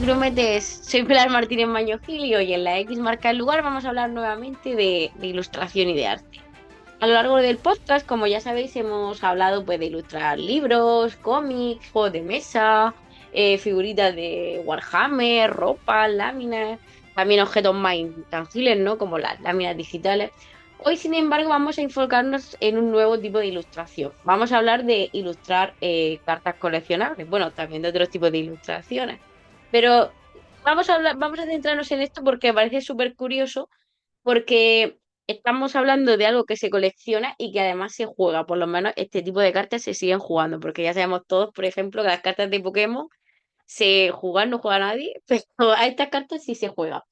grumetes, soy Pilar Martínez Maño Gil y hoy en la X marca el lugar vamos a hablar nuevamente de ilustración y de arte. A lo largo del podcast, como ya sabéis, hemos hablado pues de ilustrar libros, cómics, juegos de mesa, figuritas de Warhammer, ropa, láminas, también objetos más intangibles, ¿no? Como las láminas digitales. Hoy, sin embargo, vamos a enfocarnos en un nuevo tipo de ilustración. Vamos a hablar de ilustrar cartas coleccionables, bueno, también de otros tipos de ilustraciones. Pero vamos a centrarnos en esto porque me parece súper curioso, porque estamos hablando de algo que se colecciona y que además se juega. Por lo menos este tipo de cartas se siguen jugando, porque ya sabemos todos, por ejemplo, que las cartas de Pokémon se juegan, no juega nadie, pero a estas cartas sí se juega.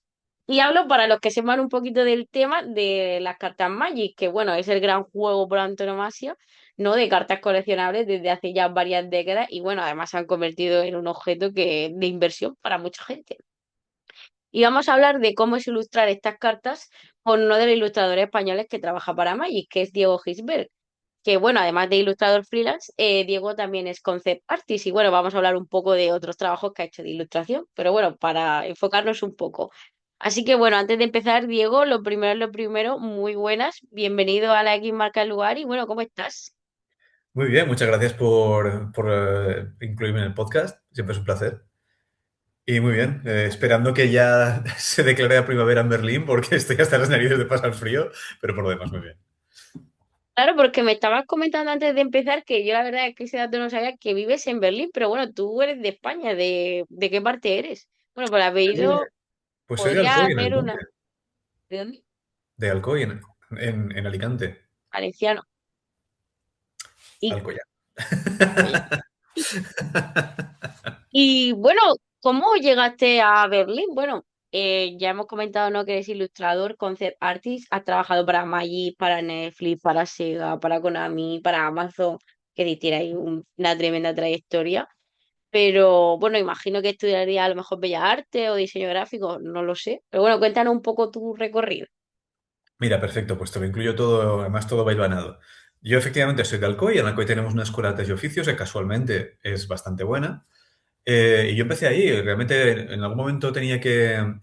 Y hablo para los que sepan un poquito del tema de las cartas Magic, que bueno, es el gran juego por antonomasia, ¿no? De cartas coleccionables desde hace ya varias décadas y bueno, además se han convertido en un objeto de inversión para mucha gente. Y vamos a hablar de cómo es ilustrar estas cartas con uno de los ilustradores españoles que trabaja para Magic, que es Diego Gisbert. Que bueno, además de ilustrador freelance, Diego también es concept artist y bueno, vamos a hablar un poco de otros trabajos que ha hecho de ilustración, pero bueno, para enfocarnos un poco. Así que bueno, antes de empezar, Diego, lo primero, muy buenas, bienvenido a la X Marca el Lugar y bueno, ¿cómo estás? Muy bien, muchas gracias por incluirme en el podcast. Siempre es un placer. Y muy bien, esperando que ya se declare la primavera en Berlín porque estoy hasta las narices de pasar frío, pero por lo demás muy bien. Claro, porque me estabas comentando antes de empezar que yo la verdad es que ese dato no sabía que vives en Berlín, pero bueno, tú eres de España, ¿de qué parte eres? Bueno, por el apellido Pues soy de podría Alcoy, en hacer Alicante. una... ¿De dónde? De Alcoy, en Alicante. Valenciano. Y Alcoyá. Alcoyano. Y bueno, ¿cómo llegaste a Berlín? Bueno, ya hemos comentado, ¿no? Que eres ilustrador, concept artist, has trabajado para Magic, para Netflix, para Sega, para Konami, para Amazon, que tiene ahí una tremenda trayectoria. Pero bueno, imagino que estudiaría a lo mejor Bellas Artes o diseño gráfico, no lo sé. Pero bueno, cuéntanos un poco tu recorrido. Mira, perfecto, pues te lo incluyo todo, además todo va hilvanado. Yo efectivamente soy de Alcoy, en Alcoy tenemos una escuela de artes y oficios que casualmente es bastante buena. Y yo empecé ahí, realmente en algún momento tenía creo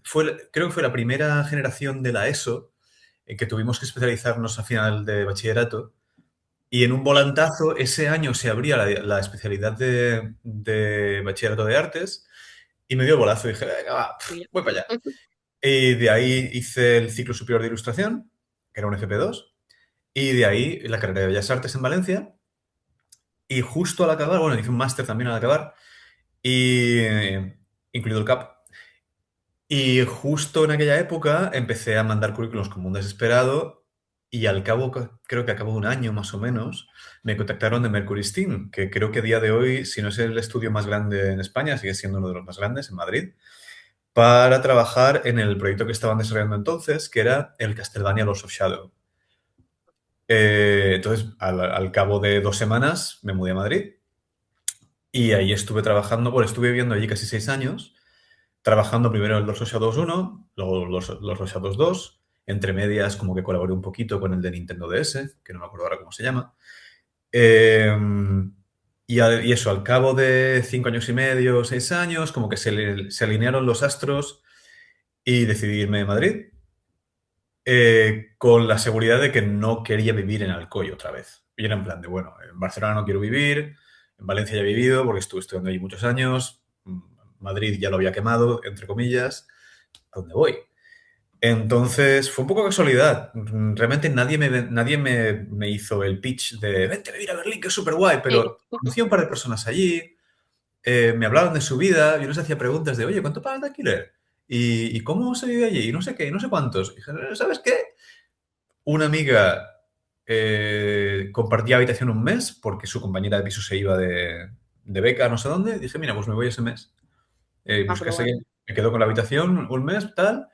que fue la primera generación de la ESO en que tuvimos que especializarnos a final de bachillerato. Y en un volantazo, ese año se abría la especialidad de bachillerato de artes y me dio el bolazo y dije, venga, va, Mira. voy para allá. Y de ahí hice el ciclo superior de ilustración, que era un FP2, y de ahí la carrera de Bellas Artes en Valencia. Y justo al acabar, bueno, hice un máster también al acabar, y incluido el CAP. Y justo en aquella época empecé a mandar currículums como un desesperado y al cabo, creo que a cabo de un año más o menos, me contactaron de Mercury Steam, que creo que a día de hoy, si no es el estudio más grande en España, sigue siendo uno de los más grandes en Madrid, para trabajar en el proyecto que estaban desarrollando entonces, que era el Castlevania Lords of Shadow. Entonces, al cabo de 2 semanas, me mudé a Madrid y ahí estuve trabajando, bueno, estuve viviendo allí casi 6 años trabajando primero en los Shadows 1, luego los Shadows 2, entre medias como que colaboré un poquito con el de Nintendo DS, que no me acuerdo ahora cómo se llama. Eh, y eso, al cabo de 5 años y medio, 6 años, como que se alinearon los astros y decidí irme de Madrid con la seguridad de que no quería vivir en Alcoy otra vez. Y era en plan de, bueno, en Barcelona no quiero vivir, en Valencia ya he vivido porque estuve estudiando allí muchos años, Madrid ya lo había quemado, entre comillas, ¿a dónde voy? Entonces, fue un poco casualidad. Realmente nadie me hizo el pitch de vente a vivir a Berlín, que es súper guay, Sí. pero conocí a un par de personas allí, me hablaban de su vida, yo les hacía preguntas de, oye, ¿cuánto pagan de alquiler? ¿Y cómo se vive allí? Y no sé qué, y no sé cuántos. Y dije, ¿sabes qué? Una amiga compartía habitación un mes porque su compañera de piso se iba de beca no sé dónde. Dije, mira, pues me voy ese mes. Ah, Busqué pero a bueno. alguien, me quedo con la habitación un mes, tal.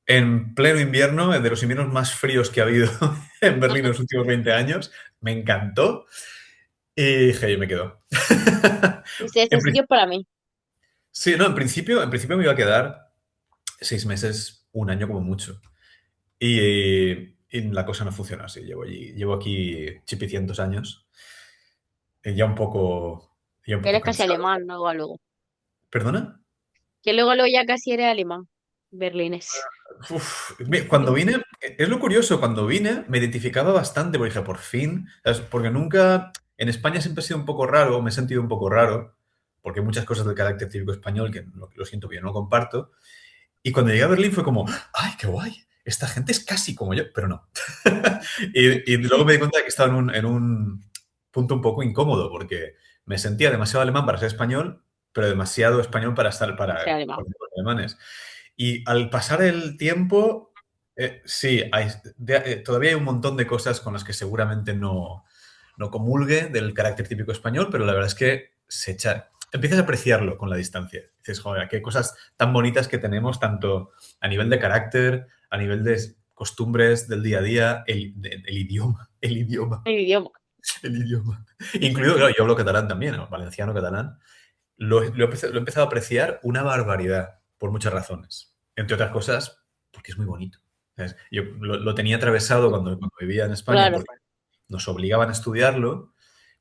En pleno invierno, de los inviernos más fríos que ha habido en Berlín en los últimos 20 años, me encantó y dije, yo me quedo. Dice, este En sitio es para mí. sí, no, en principio me iba a quedar 6 meses, un año como mucho. Y la cosa no funciona así. Llevo aquí chipicientos años, ya un poco Que eres casi cansado. alemán, ¿no? O algo. ¿Perdona? Que luego ya casi era alemán, berlinés. Uf, cuando vine, es lo curioso, cuando vine me identificaba bastante, porque dije, por fin, ¿sabes? Porque nunca, en España siempre he sido un poco raro, me he sentido un poco raro, porque hay muchas cosas del carácter típico español que lo siento bien, no comparto. Y cuando llegué a Berlín fue como, ¡ay, qué guay! Esta gente es casi como yo, pero no. Y luego me di cuenta de que estaba en un punto un poco incómodo, porque me sentía demasiado alemán para ser español, pero demasiado español para estar Ese para alemán. con los alemanes. Y al pasar el tiempo, sí, todavía hay un montón de cosas con las que seguramente no comulgue del carácter típico español, pero la verdad es que empiezas a apreciarlo con la distancia. Dices, joder, qué cosas tan bonitas que tenemos, tanto a nivel de carácter, a nivel de costumbres del día a día, el idioma, el idioma, El idioma. el idioma. Incluido, claro, yo hablo catalán también, ¿no? Valenciano, catalán. Lo he empezado a apreciar una barbaridad, por muchas razones. Entre otras cosas, porque es muy bonito. ¿Sabes? Yo lo tenía atravesado cuando vivía en España, Claro. porque nos obligaban a estudiarlo,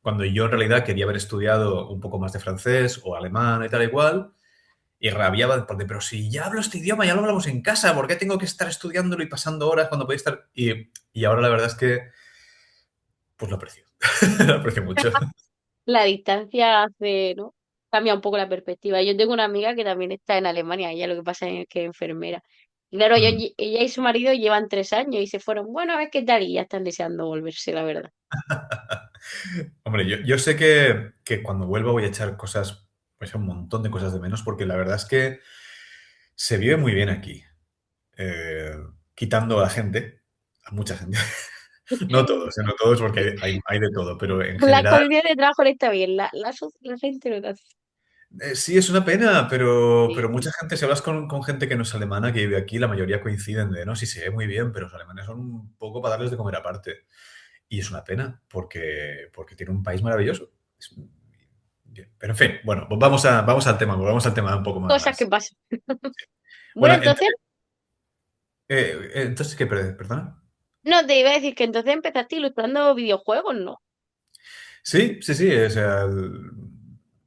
cuando yo en realidad quería haber estudiado un poco más de francés o alemán y tal y cual, y rabiaba porque, pero si ya hablo este idioma, ya lo hablamos en casa, ¿por qué tengo que estar estudiándolo y pasando horas cuando podía estar? Y ahora la verdad es que, pues lo aprecio, lo aprecio mucho. La distancia hace, ¿no? Cambia un poco la perspectiva. Yo tengo una amiga que también está en Alemania, ella lo que pasa es que es enfermera. Y claro, Mm. ella y su marido llevan 3 años y se fueron, bueno, a ver qué tal, y ya están deseando volverse, la verdad. Hombre, yo sé que cuando vuelva voy a echar cosas, pues un montón de cosas de menos, porque la verdad es que se vive muy bien aquí, eh, quitando a la gente, a mucha gente. No todos porque hay de todo, pero en Las general condiciones de trabajo no está bien, la gente no está así. sí es una pena, pero Sí. mucha gente, si hablas con gente que no es alemana, que vive aquí, la mayoría coinciden de, no, sí se ve muy bien, pero los alemanes son un poco para darles de comer aparte. Y es una pena, porque tiene un país maravilloso. Es- Pero en fin, bueno, pues vamos al tema, volvamos al tema un poco Cosas que más. pasan. Bueno, Bueno, entonces, entonces, ¿qué? Perdona. no, te iba a decir que entonces empezaste ilustrando videojuegos, ¿no? Sí, sí, sí, o sea,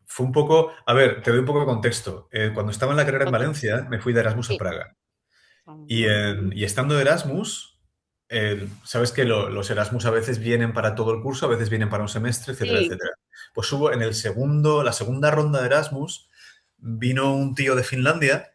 fue un poco, a ver, te doy un poco de contexto. Cuando estaba en la carrera en Contexto. Valencia, me fui de Erasmus a Sí. Praga. Y estando de Erasmus, sabes que los Erasmus a veces vienen para todo el curso, a veces vienen para un semestre, etcétera, Sí, etcétera. Pues hubo en la segunda ronda de Erasmus, vino un tío de Finlandia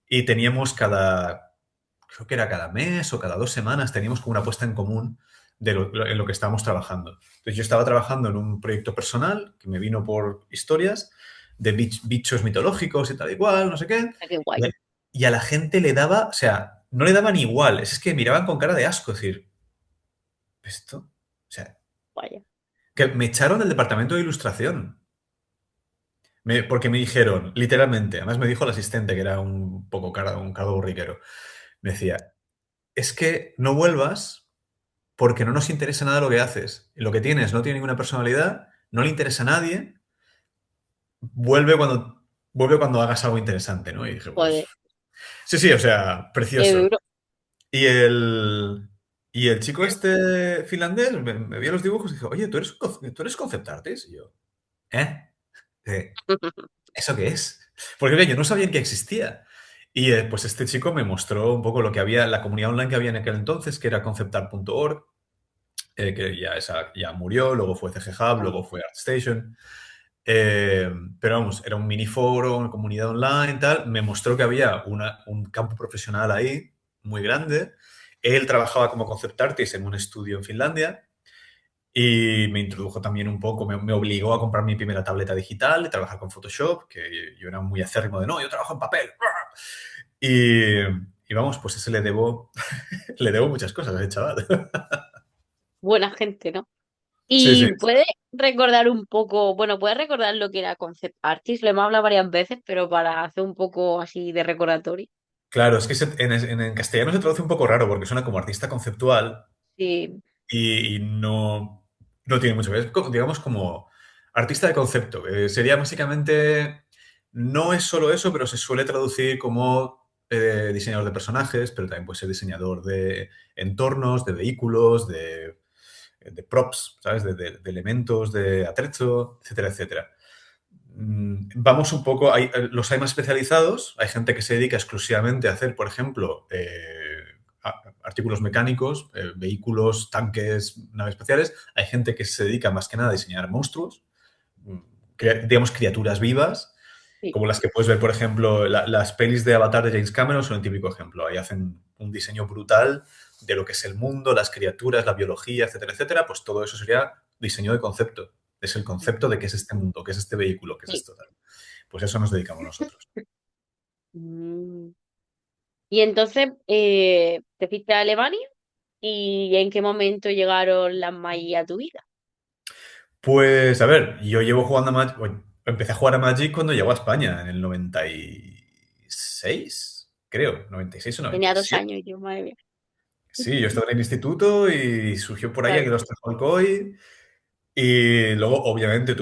y teníamos creo que era cada mes o cada 2 semanas, teníamos como una puesta en común en lo que estábamos trabajando. Entonces yo estaba trabajando en un proyecto personal que me vino por historias de bichos mitológicos y tal igual, no sé qué. qué guay. Y y a la gente le daba, o sea, no le daban igual, es que miraban con cara de asco, es decir, ¿esto? O sea, Vaya. que me echaron del departamento de ilustración. Porque me dijeron, literalmente, además me dijo el asistente, que era un poco un cardo borriquero, me decía, es que no vuelvas porque no nos interesa nada lo que haces. Lo que tienes no tiene ninguna personalidad, no le interesa a nadie, vuelve cuando hagas algo interesante, ¿no? Y dije, pues, Joder, sí, sí, o sea, qué precioso. duro. Y el chico este finlandés me vio los dibujos y dijo, oye, ¿tú eres concept artist? Y yo, ¿eh? Eh, ¿Eso qué es? Porque oye, yo no sabía que existía. Y pues este chico me mostró un poco lo que había, la comunidad online que había en aquel entonces, que era conceptart.org, que ya murió, luego fue CG Hub, luego fue ArtStation. Eh, pero vamos, era un mini foro, una comunidad online y tal. Me mostró que había un campo profesional ahí muy grande. Él trabajaba como concept artist en un estudio en Finlandia y me introdujo también un poco, me obligó a comprar mi primera tableta digital y trabajar con Photoshop, que yo era muy acérrimo de no, yo trabajo en papel. Y, y vamos, pues ese le debo, le debo muchas cosas a ese chaval. Buena gente, ¿no? Sí, sí. Y puedes recordar un poco, bueno, puedes recordar lo que era concept artist, lo hemos hablado varias veces, pero para hacer un poco así de recordatorio. Claro, es que en castellano se traduce un poco raro porque suena como artista conceptual Sí, y no tiene mucho que ver. Es digamos como artista de concepto. Sería básicamente, no es solo eso, pero se suele traducir como diseñador de personajes, pero también puede ser diseñador de entornos, de vehículos, de props, ¿sabes? De elementos, de atrecho, etcétera, etcétera. vamos un poco, los hay más especializados, hay gente que se dedica exclusivamente a hacer, por ejemplo, artículos mecánicos, vehículos, tanques, naves espaciales, hay gente que se dedica más que nada a diseñar monstruos, mm, digamos criaturas vivas, Sí. como las que puedes ver, por ejemplo, las pelis de Avatar de James Cameron son un típico ejemplo. Ahí hacen un diseño brutal de lo que es el mundo, las criaturas, la biología, etcétera, etcétera. Pues todo eso sería diseño de concepto. Es el concepto de qué es este mundo, qué es este vehículo, qué es Sí. esto. Tal. Pues eso nos dedicamos nosotros. Mm. Y entonces, ¿te fuiste a Alemania? ¿Y en qué momento llegaron las Magic a tu vida? Pues a ver, yo llevo jugando a Magic, empecé a jugar a Magic cuando llegó a España, en el 96, creo, 96 o Tenía dos 97. años yo, madre mía. Sí, yo estaba en el instituto y surgió por ahí Claro. que los trajo el COI. Y luego, obviamente,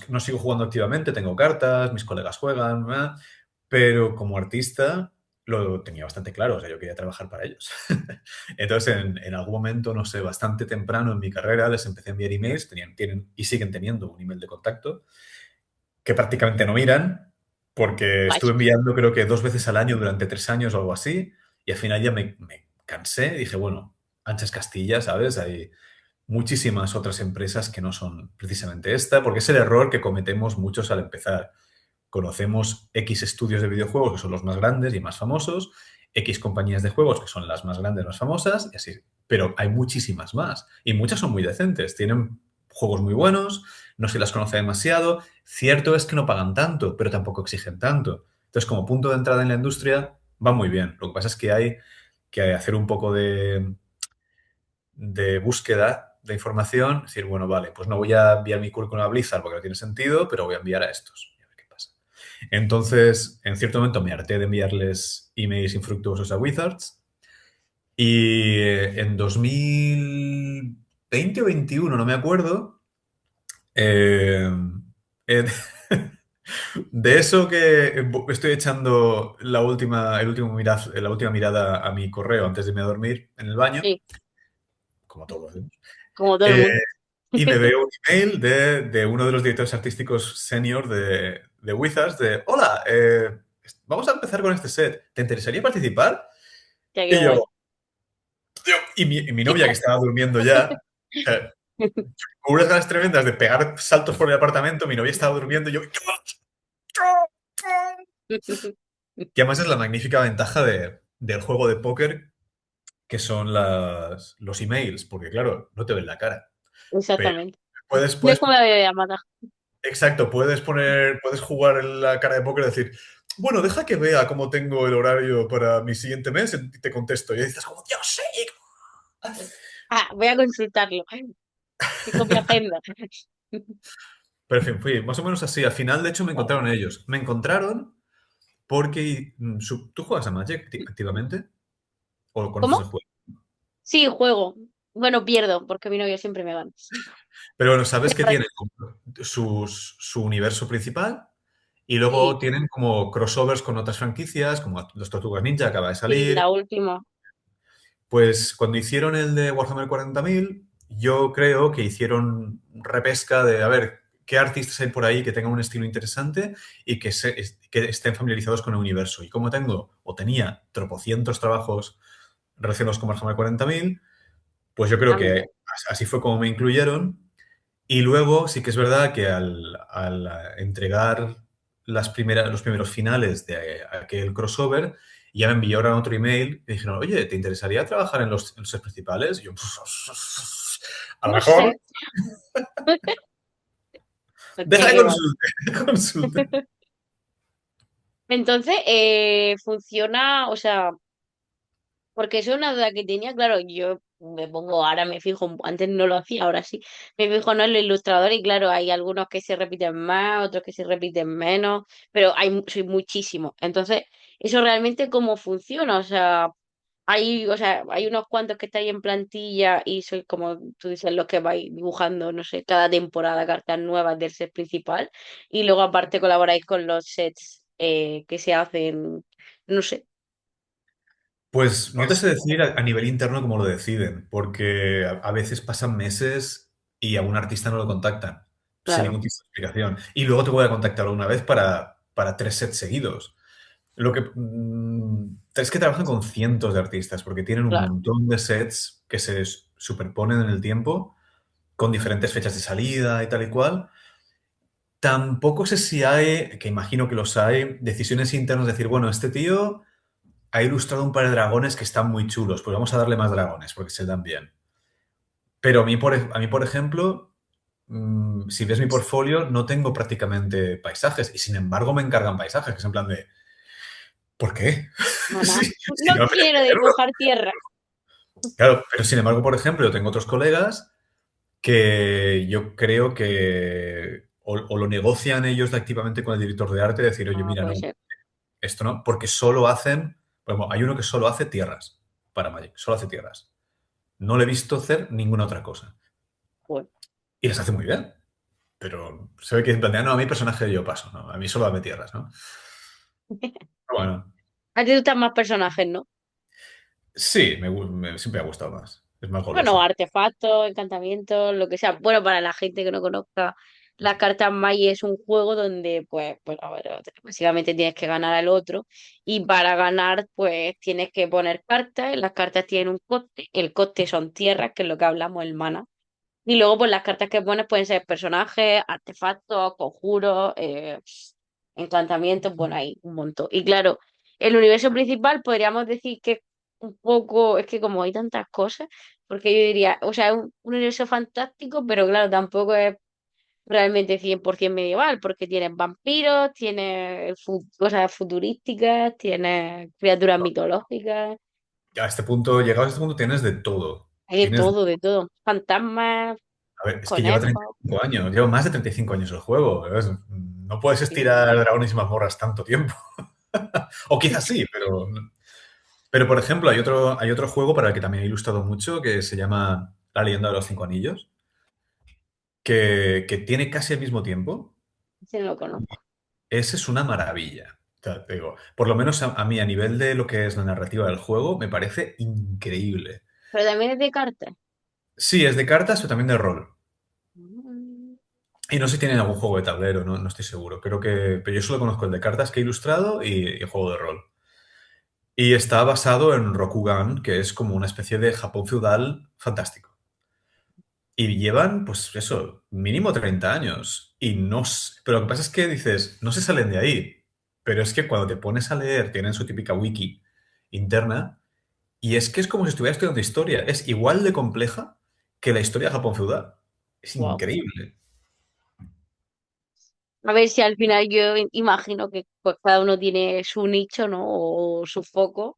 no sigo jugando activamente, tengo cartas, mis colegas juegan, pero como artista lo tenía bastante claro, o sea, yo quería trabajar para ellos. Entonces, en algún momento, no sé, bastante temprano en mi carrera, les empecé a enviar emails, tienen y siguen teniendo un email de contacto, que prácticamente no miran, porque estuve Vaya. enviando creo que 2 veces al año durante 3 años o algo así, y al final ya me cansé, dije, bueno, anchas Castilla, ¿sabes? Hay muchísimas otras empresas que no son precisamente esta, porque es el error que cometemos muchos al empezar. Conocemos X estudios de videojuegos que son los más grandes y más famosos, X compañías de juegos que son las más grandes, más famosas, y así. Pero hay muchísimas más. Y muchas son muy decentes. Tienen juegos muy buenos, no se las conoce demasiado. Cierto es que no pagan tanto, pero tampoco exigen tanto. Entonces, como punto de entrada en la industria, va muy bien. Lo que pasa es que hay que hacer un poco de búsqueda de información, decir, bueno, vale, pues no voy a enviar mi currículum a Blizzard porque no tiene sentido, pero voy a enviar a estos. Y a ver qué pasa. Entonces, en cierto momento me harté de enviarles emails infructuosos a Wizards y en 2020 o 21, no me acuerdo, eh, eh, de eso que estoy echando la última mirada a mi correo antes de irme a dormir en el baño, Sí, como todos, ¿eh? como todo el Eh, mundo. y me veo un email de uno de los directores artísticos senior de Wizards de, hola, vamos a empezar con este set. ¿Te interesaría participar? Ya qué Y yo, guay. y mi novia que estaba durmiendo ya, con unas ganas tremendas de pegar saltos por el apartamento, mi novia estaba durmiendo y yo... Que además es la magnífica ventaja del juego de póker, que son los emails, porque claro, no te ven la cara. Pero Exactamente. puedes, No es puedes como la videollamada. exacto, puedes jugar en la cara de póker y decir, bueno, deja que vea cómo tengo el horario para mi siguiente mes y te contesto. Y dices, como, Dios, sí. Ah, voy a consultarlo. Que copia agenda. Pero en fin, fui más o menos así. Al final, de hecho, me encontraron ellos. Me encontraron porque ¿tú juegas a Magic activamente? ¿O conoces el ¿Cómo? juego? Sí, juego. Bueno, pierdo, porque mi novio siempre me gana. Pero bueno, sabes que tienen como su universo principal y luego Sí, tienen como crossovers con otras franquicias, como los Tortugas Ninja acaba de sí, salir. la última. Pues cuando hicieron el de Warhammer 40.000, yo creo que hicieron repesca de, a ver, qué artistas hay por ahí que tengan un estilo interesante y que estén familiarizados con el universo. Y como tengo, o tenía, tropocientos trabajos relacionados con Warhammer 40.000, pues yo creo que Amigo. así fue como me incluyeron. Y luego sí que es verdad que al entregar los primeros finales de aquel crossover, ya me enviaron otro email y dijeron, oye, ¿te interesaría trabajar en los sets principales? Y yo, a lo No mejor, sé. Hostia, deja de qué guay. consulte, consulte. Entonces, funciona, o sea, porque eso es una duda que tenía, claro, yo me pongo, ahora me fijo, antes no lo hacía, ahora sí, me fijo en los ilustradores y claro, hay algunos que se repiten más, otros que se repiten menos, pero soy muchísimos. Entonces, eso realmente cómo funciona, o sea, hay unos cuantos que estáis en plantilla y sois como tú dices, los que vais dibujando, no sé, cada temporada cartas nuevas del set principal y luego aparte colaboráis con los sets que se hacen, no sé. Pues no te sé decir a nivel interno cómo lo deciden, porque a veces pasan meses y a un artista no lo contactan. sin claro, ningún tipo de explicación. Y luego te voy a contactar una vez para 3 sets seguidos. Es que trabajan con cientos de artistas porque tienen un claro. montón de sets que se superponen en el tiempo con diferentes fechas de salida y tal y cual. Tampoco sé si hay, que imagino que los hay, decisiones internas de decir, bueno, este tío ha ilustrado un par de dragones que están muy chulos, pues vamos a darle más dragones porque se dan bien. Pero a mí, por ejemplo, si ves mi portfolio, no tengo prácticamente paisajes y sin embargo me encargan paisajes, que es en plan de, ¿por qué? Maná. Si No no me quiero hacerlo. dibujar tierra. Claro, pero sin embargo, por ejemplo, yo tengo otros colegas que yo creo que o lo negocian ellos activamente con el director de arte, decir, oye, Ah, mira, puede no, ser. esto no, porque solo hacen, bueno, hay uno que solo hace tierras para Magic, solo hace tierras. No le he visto hacer ninguna otra cosa. Pues. Y las hace muy bien, pero se ve que en plan de, no, a mi personaje yo paso, ¿no? A mí solo dame tierras, ¿no? Bueno, A ti te gustan más personajes, ¿no? sí, siempre me ha gustado más. Es más Bueno, goloso. artefactos, encantamientos, lo que sea. Bueno, para la gente que no conozca, las cartas Magic es un juego donde, pues, a ver, básicamente tienes que ganar al otro y para ganar, pues, tienes que poner cartas. Las cartas tienen un coste. El coste son tierras, que es lo que hablamos, el mana. Y luego, pues, las cartas que pones pueden ser personajes, artefactos, conjuros, encantamientos, bueno, hay un montón. Y claro, el universo principal podríamos decir que un poco, es que como hay tantas cosas, porque yo diría, o sea, es un universo fantástico, pero claro, tampoco es realmente 100% medieval, porque tienes vampiros, tienes cosas futurísticas, tienes criaturas mitológicas, A este punto, llegados a este punto, tienes de todo. hay de Tienes, todo, de todo. Fantasmas, a ver, es que lleva conejos. 35 años, lleva más de 35 años el juego. No puedes Sí, estirar dragones y mazmorras tanto tiempo. O quizás sí, pero por ejemplo, hay otro juego para el que también he ilustrado mucho que se llama La leyenda de los 5 anillos, que tiene casi el mismo tiempo. sí, no lo conozco. Ese es una maravilla. O sea, te digo, por lo menos a mí, a nivel de lo que es la narrativa del juego, me parece increíble. Pero también es de cartas. Sí, es de cartas, pero también de rol. Mm. Y no sé si tienen algún juego de tablero, no estoy seguro. Pero yo solo conozco el de cartas que he ilustrado y el juego de rol. Y está basado en Rokugan, que es como una especie de Japón feudal fantástico. Y llevan, pues eso, mínimo 30 años. Pero lo que pasa es que dices, no se salen de ahí. Pero es que cuando te pones a leer, tienen su típica wiki interna, y es que es como si estuvieras estudiando historia. Es igual de compleja que la historia de Japón feudal. Es Wow. increíble. A ver si al final yo imagino que pues cada uno tiene su nicho, ¿no? O su foco.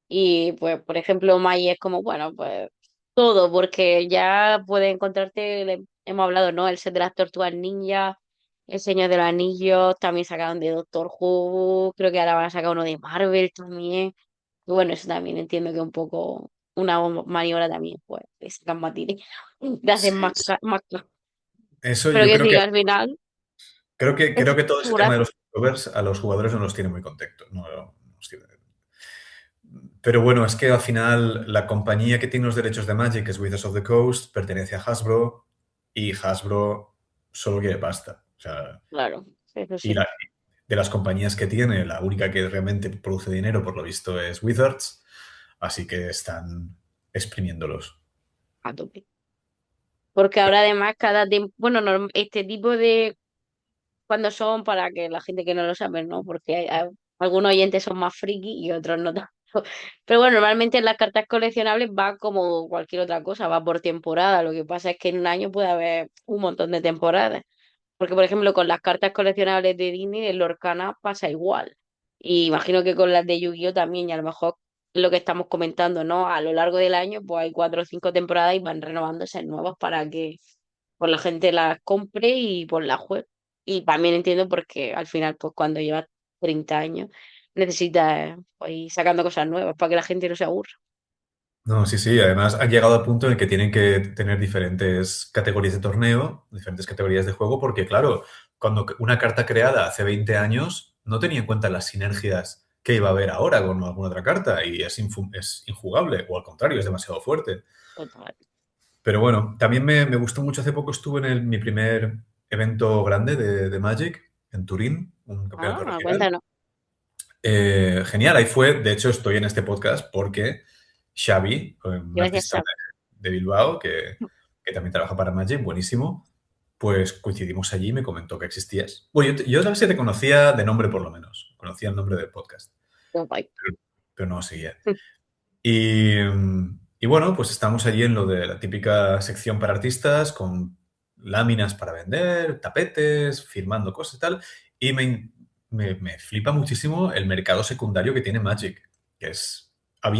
Y pues, por ejemplo, Mai es como, bueno, pues todo, porque ya puedes encontrarte, hemos hablado, ¿no? El set de las tortugas ninja, el Señor de los Anillos, también sacaron de Doctor Who, creo que ahora van a sacar uno de Marvel también. Y bueno, eso también entiendo que es un poco una maniobra también, pues, de sacar más dinero, de hacer Sí, más. eso Pero yo que creo decir, que al final Creo que, es creo que todo ese su tema de gracia. los youtubers a los jugadores no los tiene muy contentos. Pero bueno, es que al final la compañía que tiene los derechos de Magic, que es Wizards of the Coast, pertenece a Hasbro y Hasbro solo quiere pasta. O sea, Claro, eso y sí, de las compañías que tiene, la única que realmente produce dinero, por lo visto, es Wizards, así que están exprimiéndolos. a tope. Porque ahora además cada tiempo, bueno, este tipo de, cuando son para que la gente que no lo sabe, ¿no? Porque algunos oyentes son más friki y otros no tanto. Pero bueno, normalmente en las cartas coleccionables va como cualquier otra cosa, va por temporada. Lo que pasa es que en un año puede haber un montón de temporadas. Porque, por ejemplo, con las cartas coleccionables de Disney, el Lorcana pasa igual. Y imagino que con las de Yu-Gi-Oh también, y a lo mejor lo que estamos comentando, ¿no? A lo largo del año, pues hay 4 o 5 temporadas y van renovándose nuevas para que pues, la gente las compre y pues las juegue. Y también entiendo porque al final, pues cuando llevas 30 años, necesitas pues, ir sacando cosas nuevas para que la gente no se aburra. No, sí, sí. Además, han llegado al punto en el que tienen que tener diferentes categorías de torneo, diferentes categorías de juego, porque, claro, cuando una carta creada hace 20 años no tenía en cuenta las sinergias que iba a haber ahora con alguna otra carta y es injugable, o al contrario, es demasiado fuerte. Total. Pero bueno, también me gustó mucho. Hace poco estuve en mi primer. evento grande de Magic en Turín, un campeonato Ah, regional. cuéntanos. Genial, ahí fue. De hecho, estoy en este podcast porque Xavi, un Gracias, artista Sam. de Bilbao que también trabaja para Magic, buenísimo, pues coincidimos allí y me comentó que existías. Bueno, yo sabes que te conocía de nombre por lo menos, conocía el nombre del podcast, Qué guay. pero no seguía. Y bueno, pues estamos allí en lo de la típica sección para artistas, con láminas para vender, tapetes, firmando cosas y tal. Y me flipa muchísimo el mercado secundario que tiene Magic, que es, o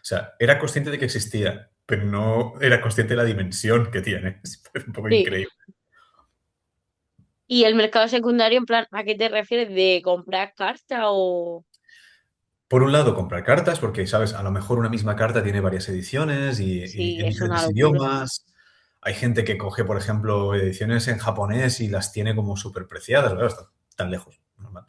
sea, era consciente de que existía, pero no era consciente de la dimensión que tiene. Es un poco Sí. increíble. ¿Y el mercado secundario, en plan, a qué te refieres? ¿De comprar carta o...? Por un lado, comprar cartas, porque, sabes, a lo mejor una misma carta tiene varias ediciones y Sí, en es una diferentes locura. idiomas. Hay gente que coge, por ejemplo, ediciones en japonés y las tiene como súper preciadas, claro, está tan lejos, normal.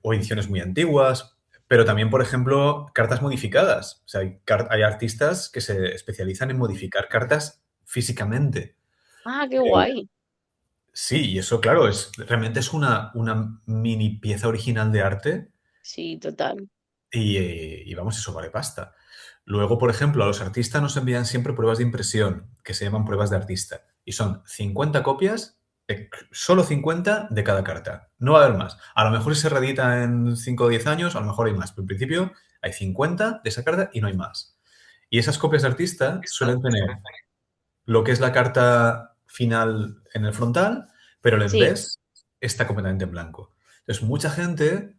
O ediciones muy antiguas, pero también, por ejemplo, cartas modificadas. O sea, hay artistas que se especializan en modificar cartas físicamente. Ah, qué Eh, guay. sí, y eso, claro, realmente es una mini pieza original de arte Sí, total. y vamos, eso vale pasta. Luego, por ejemplo, a los artistas nos envían siempre pruebas de impresión, que se llaman pruebas de artista. Y son 50 copias, solo 50 de cada carta. No va a haber más. A lo mejor si se reedita en 5 o 10 años, a lo mejor hay más. Pero en principio hay 50 de esa carta y no hay más. Y esas copias de artista suelen tener lo que es la carta final en el frontal, pero el Sí, envés está completamente en blanco. Entonces, mucha gente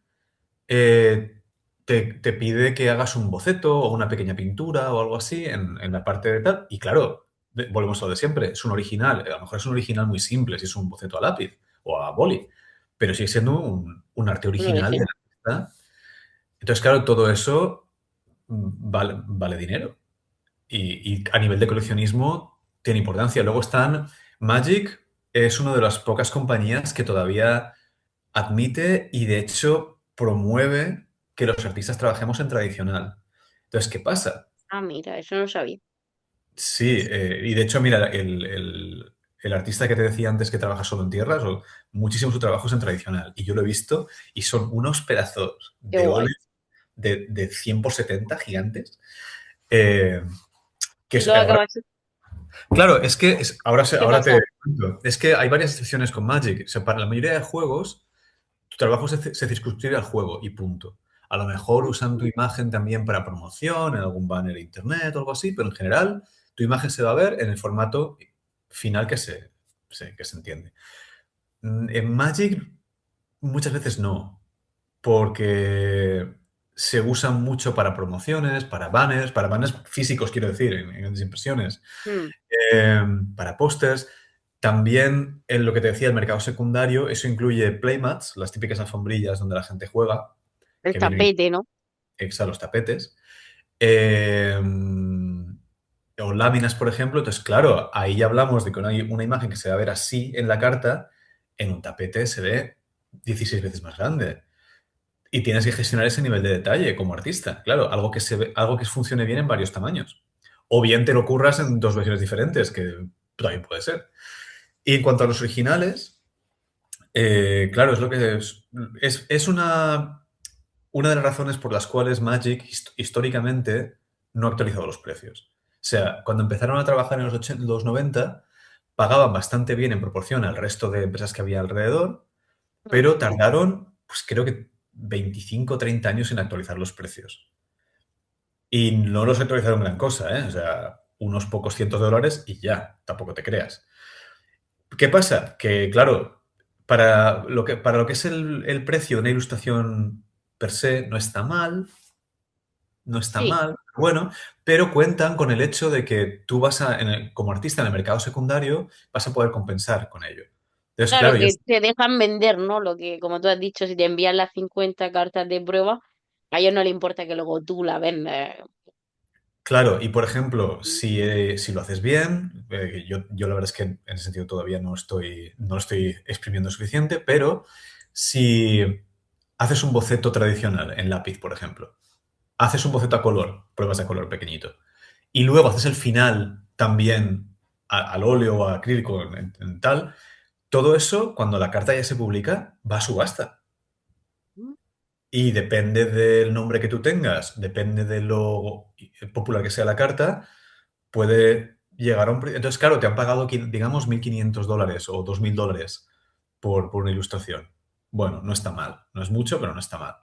te pide que hagas un boceto o una pequeña pintura o algo así en la parte de tal. Y claro, volvemos a lo de siempre, es un original. A lo mejor es un original muy simple, si es un boceto a lápiz o a boli, pero sigue siendo un arte un original del origen. artista. Entonces, claro, todo eso vale dinero. Y a nivel de coleccionismo tiene importancia. Luego están Magic, es una de las pocas compañías que todavía admite y de hecho promueve que los artistas trabajemos en tradicional. Entonces, ¿qué pasa? Ah, mira, eso no sabía. Sí, y de hecho, mira, el artista que te decía antes que trabaja solo en tierras, muchísimo su trabajo es en tradicional. Y yo lo he visto y son unos pedazos Qué de guay. óleo de 100 por 70 gigantes. eh, que Y luego acabas... claro, es que ¿Qué ahora te pasa? cuento. Es que hay varias excepciones con Magic. O sea, para la mayoría de juegos, tu trabajo se circunscribe al juego y punto. A lo mejor usan tu imagen también para promoción, en algún banner de internet o algo así, pero en general tu imagen se va a ver en el formato final que se entiende. En Magic muchas veces no, porque se usan mucho para promociones, para banners físicos, quiero decir, en grandes impresiones, Mm, para pósters. También en lo que te decía, el mercado secundario, eso incluye playmats, las típicas alfombrillas donde la gente juega, el que vienen tapete, ¿no? a los tapetes. Eh, o láminas, por ejemplo. Entonces, claro, ahí ya hablamos de que una imagen que se va a ver así en la carta, en un tapete se ve 16 veces más grande. Y tienes que gestionar ese nivel de detalle como artista. Claro, algo que funcione bien en varios tamaños. O bien te lo curras en dos versiones diferentes, que también puede ser. Y en cuanto a los originales, claro, es lo que es una de las razones por las cuales Magic históricamente no ha actualizado los precios. O sea, cuando empezaron a trabajar en los 80, los 90, pagaban bastante bien en proporción al resto de empresas que había alrededor, Mm. pero tardaron, pues creo que 25 o 30 años en actualizar los precios. Y no los actualizaron gran cosa, ¿eh? O sea, unos pocos cientos de dólares y ya, tampoco te creas. ¿Qué pasa? Que, claro, para lo que es el precio de una ilustración per se, no está mal, no está Sí, mal, bueno, pero cuentan con el hecho de que tú como artista en el mercado secundario, vas a poder compensar con ello. Entonces, claro claro, que te dejan vender, ¿no? Lo que, como tú has dicho, si te envían las 50 cartas de prueba, a ellos no les importa que luego tú la vendas. claro, y por ejemplo, si lo haces bien, yo la verdad es que en ese sentido todavía no lo estoy exprimiendo suficiente, pero si haces un boceto tradicional en lápiz, por ejemplo, haces un boceto a color, pruebas de color pequeñito, y luego haces el final también al óleo o a acrílico en tal, Todo eso, cuando la carta ya se publica, va a subasta. Y depende del nombre que tú tengas, depende de lo popular que sea la carta, puede llegar a un... Entonces, claro, te han pagado, digamos, $1.500 o $2.000 por una ilustración. Bueno, no está mal. No es mucho, pero no está mal.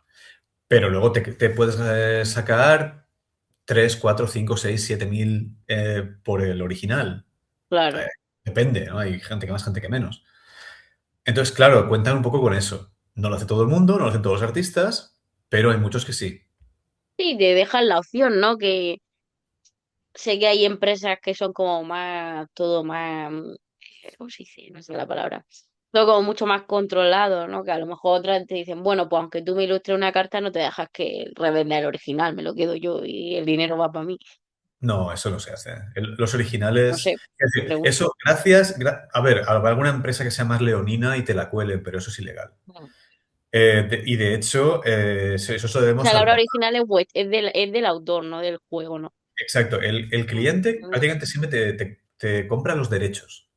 Pero luego te puedes sacar 3 4 5 6 7.000 por el original. Eh, Claro. Depende, ¿no? Hay gente que más, gente que menos. Entonces, claro, cuentan un poco con eso. No lo hace todo el mundo, no lo hacen todos los artistas, pero hay muchos que sí. Sí, te dejan la opción, ¿no? Que sé que hay empresas que son como más, todo más, ¿cómo se dice? No sé la palabra. Todo como mucho más controlado, ¿no? Que a lo mejor otras te dicen, bueno, pues aunque tú me ilustres una carta, no te dejas que revenda el original, me lo quedo yo y el dinero va para mí. No, eso no se hace. Los No originales, sé, es decir, pregunto. eso, gracias, a ver, habrá alguna empresa que sea más leonina y te la cuele, pero eso es ilegal. O Y de hecho, eso se lo debemos sea, la al obra Papa. original es del autor, no del juego, ¿no? Exacto, el cliente Mm, prácticamente siempre te compra los derechos.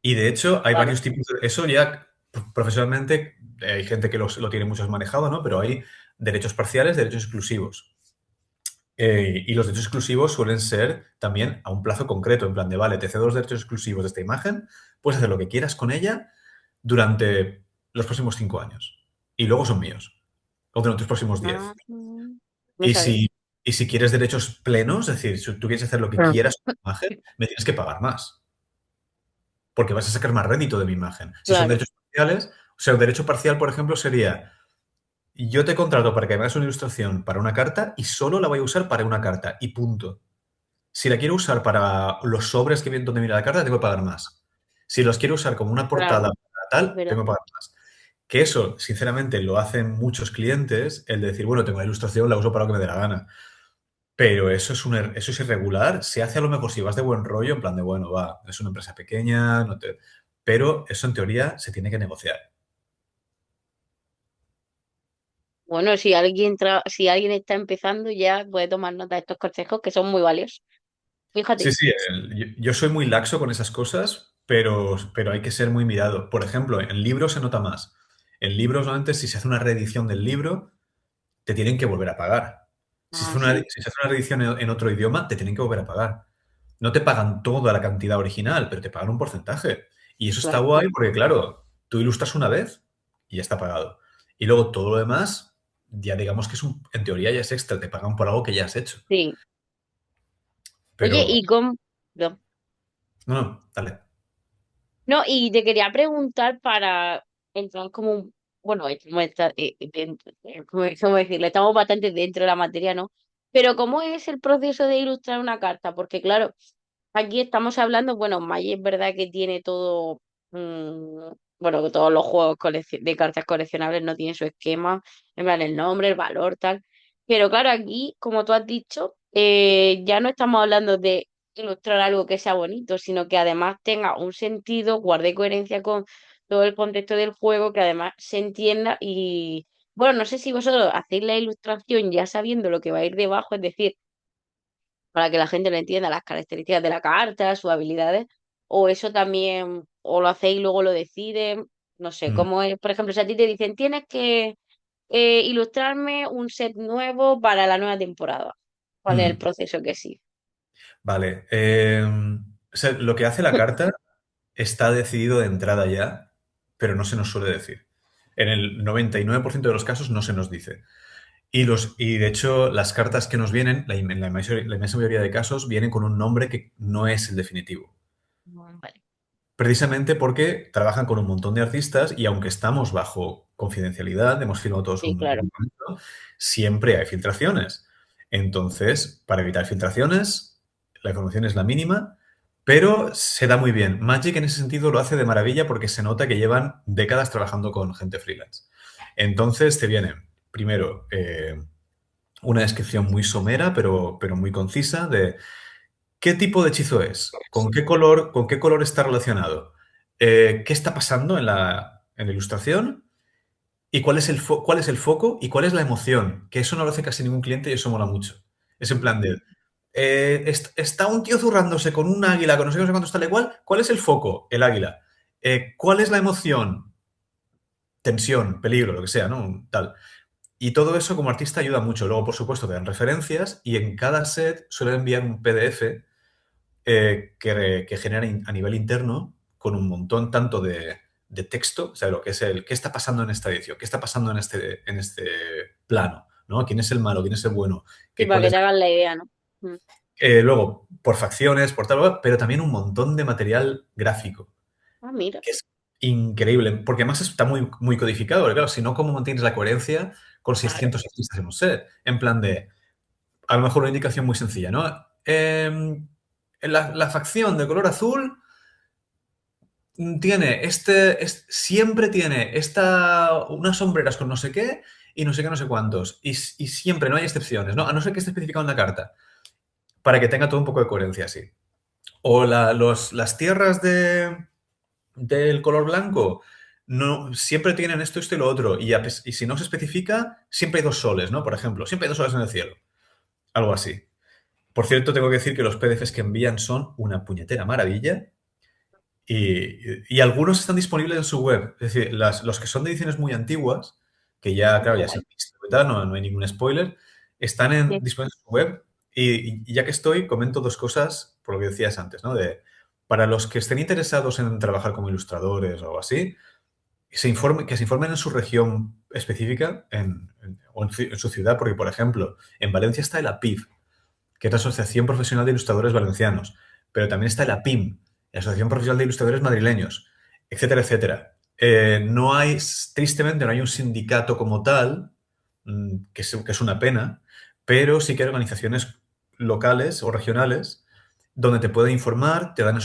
Y de hecho, hay vale, varios tipos de... Eso ya profesionalmente, hay gente que lo tiene mucho más manejado, ¿no? Pero hay derechos parciales, derechos exclusivos. Y los derechos exclusivos suelen ser también a un plazo concreto, en plan de, vale, te cedo los derechos exclusivos de esta imagen, puedes hacer lo que quieras con ella durante los próximos 5 años. Y luego son míos. O durante los próximos ah, 10. no Y sabía. si, y si quieres derechos plenos, es decir, si tú quieres hacer lo que Ah. quieras con tu imagen, me tienes que pagar más, porque vas a sacar más rédito de mi imagen. Si son Claro, derechos parciales, o sea, un derecho parcial, por ejemplo, sería, yo te contrato para que me hagas una ilustración para una carta y solo la voy a usar para una carta y punto. Si la quiero usar para los sobres que vienen donde viene la carta, tengo que pagar más. Si los quiero usar como una portada claro, para es tal, verdad. tengo que pagar más. Que eso, sinceramente, lo hacen muchos clientes, el de decir, bueno, tengo la ilustración, la uso para lo que me dé la gana. Pero eso es, eso es irregular. Se hace a lo mejor si vas de buen rollo, en plan de, bueno, va, es una empresa pequeña, pero eso en teoría se tiene que negociar. Bueno, si alguien está empezando, ya puede tomar nota de estos consejos que son muy valiosos. Sí, Fíjate. sí, yo soy muy laxo con esas cosas, pero hay que ser muy mirado. Por ejemplo, en libros se nota más. En libros, antes, si se hace una reedición del libro, te tienen que volver a pagar. Ah, sí, Si se hace una reedición en otro idioma, te tienen que volver a pagar. No te pagan toda la cantidad original, pero te pagan un porcentaje. Y eso está claro. guay porque, claro, tú ilustras una vez y ya está pagado. Y luego todo lo demás, ya digamos que en teoría ya es extra, te pagan por algo que ya has hecho. Sí. Oye, Pero, no, no, no, dale. no, y te quería preguntar para entrar como bueno, ¿cómo decirlo? Estamos bastante dentro de la materia, ¿no? Pero ¿cómo es el proceso de ilustrar una carta? Porque claro, aquí estamos hablando, bueno, Magic es verdad que tiene todo, bueno, que todos los juegos de cartas coleccionables no tienen su esquema, en plan el nombre, el valor, tal. Pero claro, aquí, como tú has dicho, ya no estamos hablando de ilustrar algo que sea bonito, sino que además tenga un sentido, guarde coherencia con todo el contexto del juego, que además se entienda y, bueno, no sé si vosotros hacéis la ilustración ya sabiendo lo que va a ir debajo, es decir, para que la gente lo entienda, las características de la carta, sus habilidades, o eso también, o lo hacéis y luego lo deciden, no sé, Mm, cómo es, por ejemplo, si a ti te dicen, tienes que ilustrarme un set nuevo para la nueva temporada, ¿cuál es el mm. proceso que sí? Vale. O sea, lo que hace la carta está decidido de entrada ya, pero no se nos suele decir. En el 99% de los casos no se nos dice. Y de hecho, las cartas que nos vienen, en la inmensa mayoría de casos, vienen con un nombre que no es el definitivo. Vale, Precisamente porque trabajan con un montón de artistas y aunque estamos bajo confidencialidad, hemos firmado todos sí, un claro. documento, siempre hay filtraciones. Entonces, para evitar filtraciones, la información es la mínima, pero se da muy bien. Magic en ese sentido lo hace de maravilla porque se nota que llevan décadas trabajando con gente freelance. Entonces te viene, primero, una descripción muy somera, pero muy concisa de ¿qué tipo de hechizo es? Con qué color está relacionado? ¿Qué está pasando en la ilustración? ¿Y cuál es el foco y cuál es la emoción? Que eso no lo hace casi ningún cliente y eso mola mucho. Es en plan de, está un tío zurrándose con un águila, con no sé cuánto está igual, ¿cuál es el foco? El águila. ¿Cuál es la emoción? Tensión, peligro, lo que sea, ¿no? Tal. Y todo eso como artista ayuda mucho. Luego, por supuesto, te dan referencias y en cada set suelen enviar un PDF que genera a nivel interno con un montón tanto de texto, o sea, lo que es qué está pasando en esta edición, qué está pasando en este plano, ¿no? ¿Quién es el malo, quién es el bueno? Sí, ¿Qué, para cuál que es te hagan la idea, ¿no? luego, por facciones, por tal, pero también un montón de material gráfico, Ah, mira, que es increíble, porque además está muy, muy codificado, porque claro, si no, ¿cómo mantienes la coherencia con claro. 600 artistas en un set? En plan de, a lo mejor una indicación muy sencilla, ¿no? La facción de color azul tiene siempre tiene unas sombreras con no sé qué y no sé qué, no sé cuántos. Y siempre, no hay excepciones, ¿no? A no ser que esté especificado en la carta, para que tenga todo un poco de coherencia así. O las tierras del color blanco no, siempre tienen esto, esto y lo otro. Y si no se especifica, siempre hay dos soles, ¿no? Por ejemplo, siempre hay dos soles en el cielo. Algo así. Por cierto, tengo que decir que los PDFs que envían son una puñetera maravilla y algunos están disponibles en su web. Es decir, los que son de ediciones muy antiguas, que ya, Ah, qué claro, ya se guay. han visto y tal, no hay ningún spoiler, están Sí. disponibles en su web. Y ya que estoy, comento dos cosas, por lo que decías antes, ¿no? Para los que estén interesados en trabajar como ilustradores o así, que se informen en su región específica o en su ciudad, porque, por ejemplo, en Valencia está el APIV, que es la Asociación Profesional de Ilustradores Valencianos, pero también está la PIM, la Asociación Profesional de Ilustradores Madrileños, etcétera, etcétera. No hay, tristemente, no hay un sindicato como tal, que es una pena, pero sí que hay organizaciones locales o regionales donde te pueden informar, te dan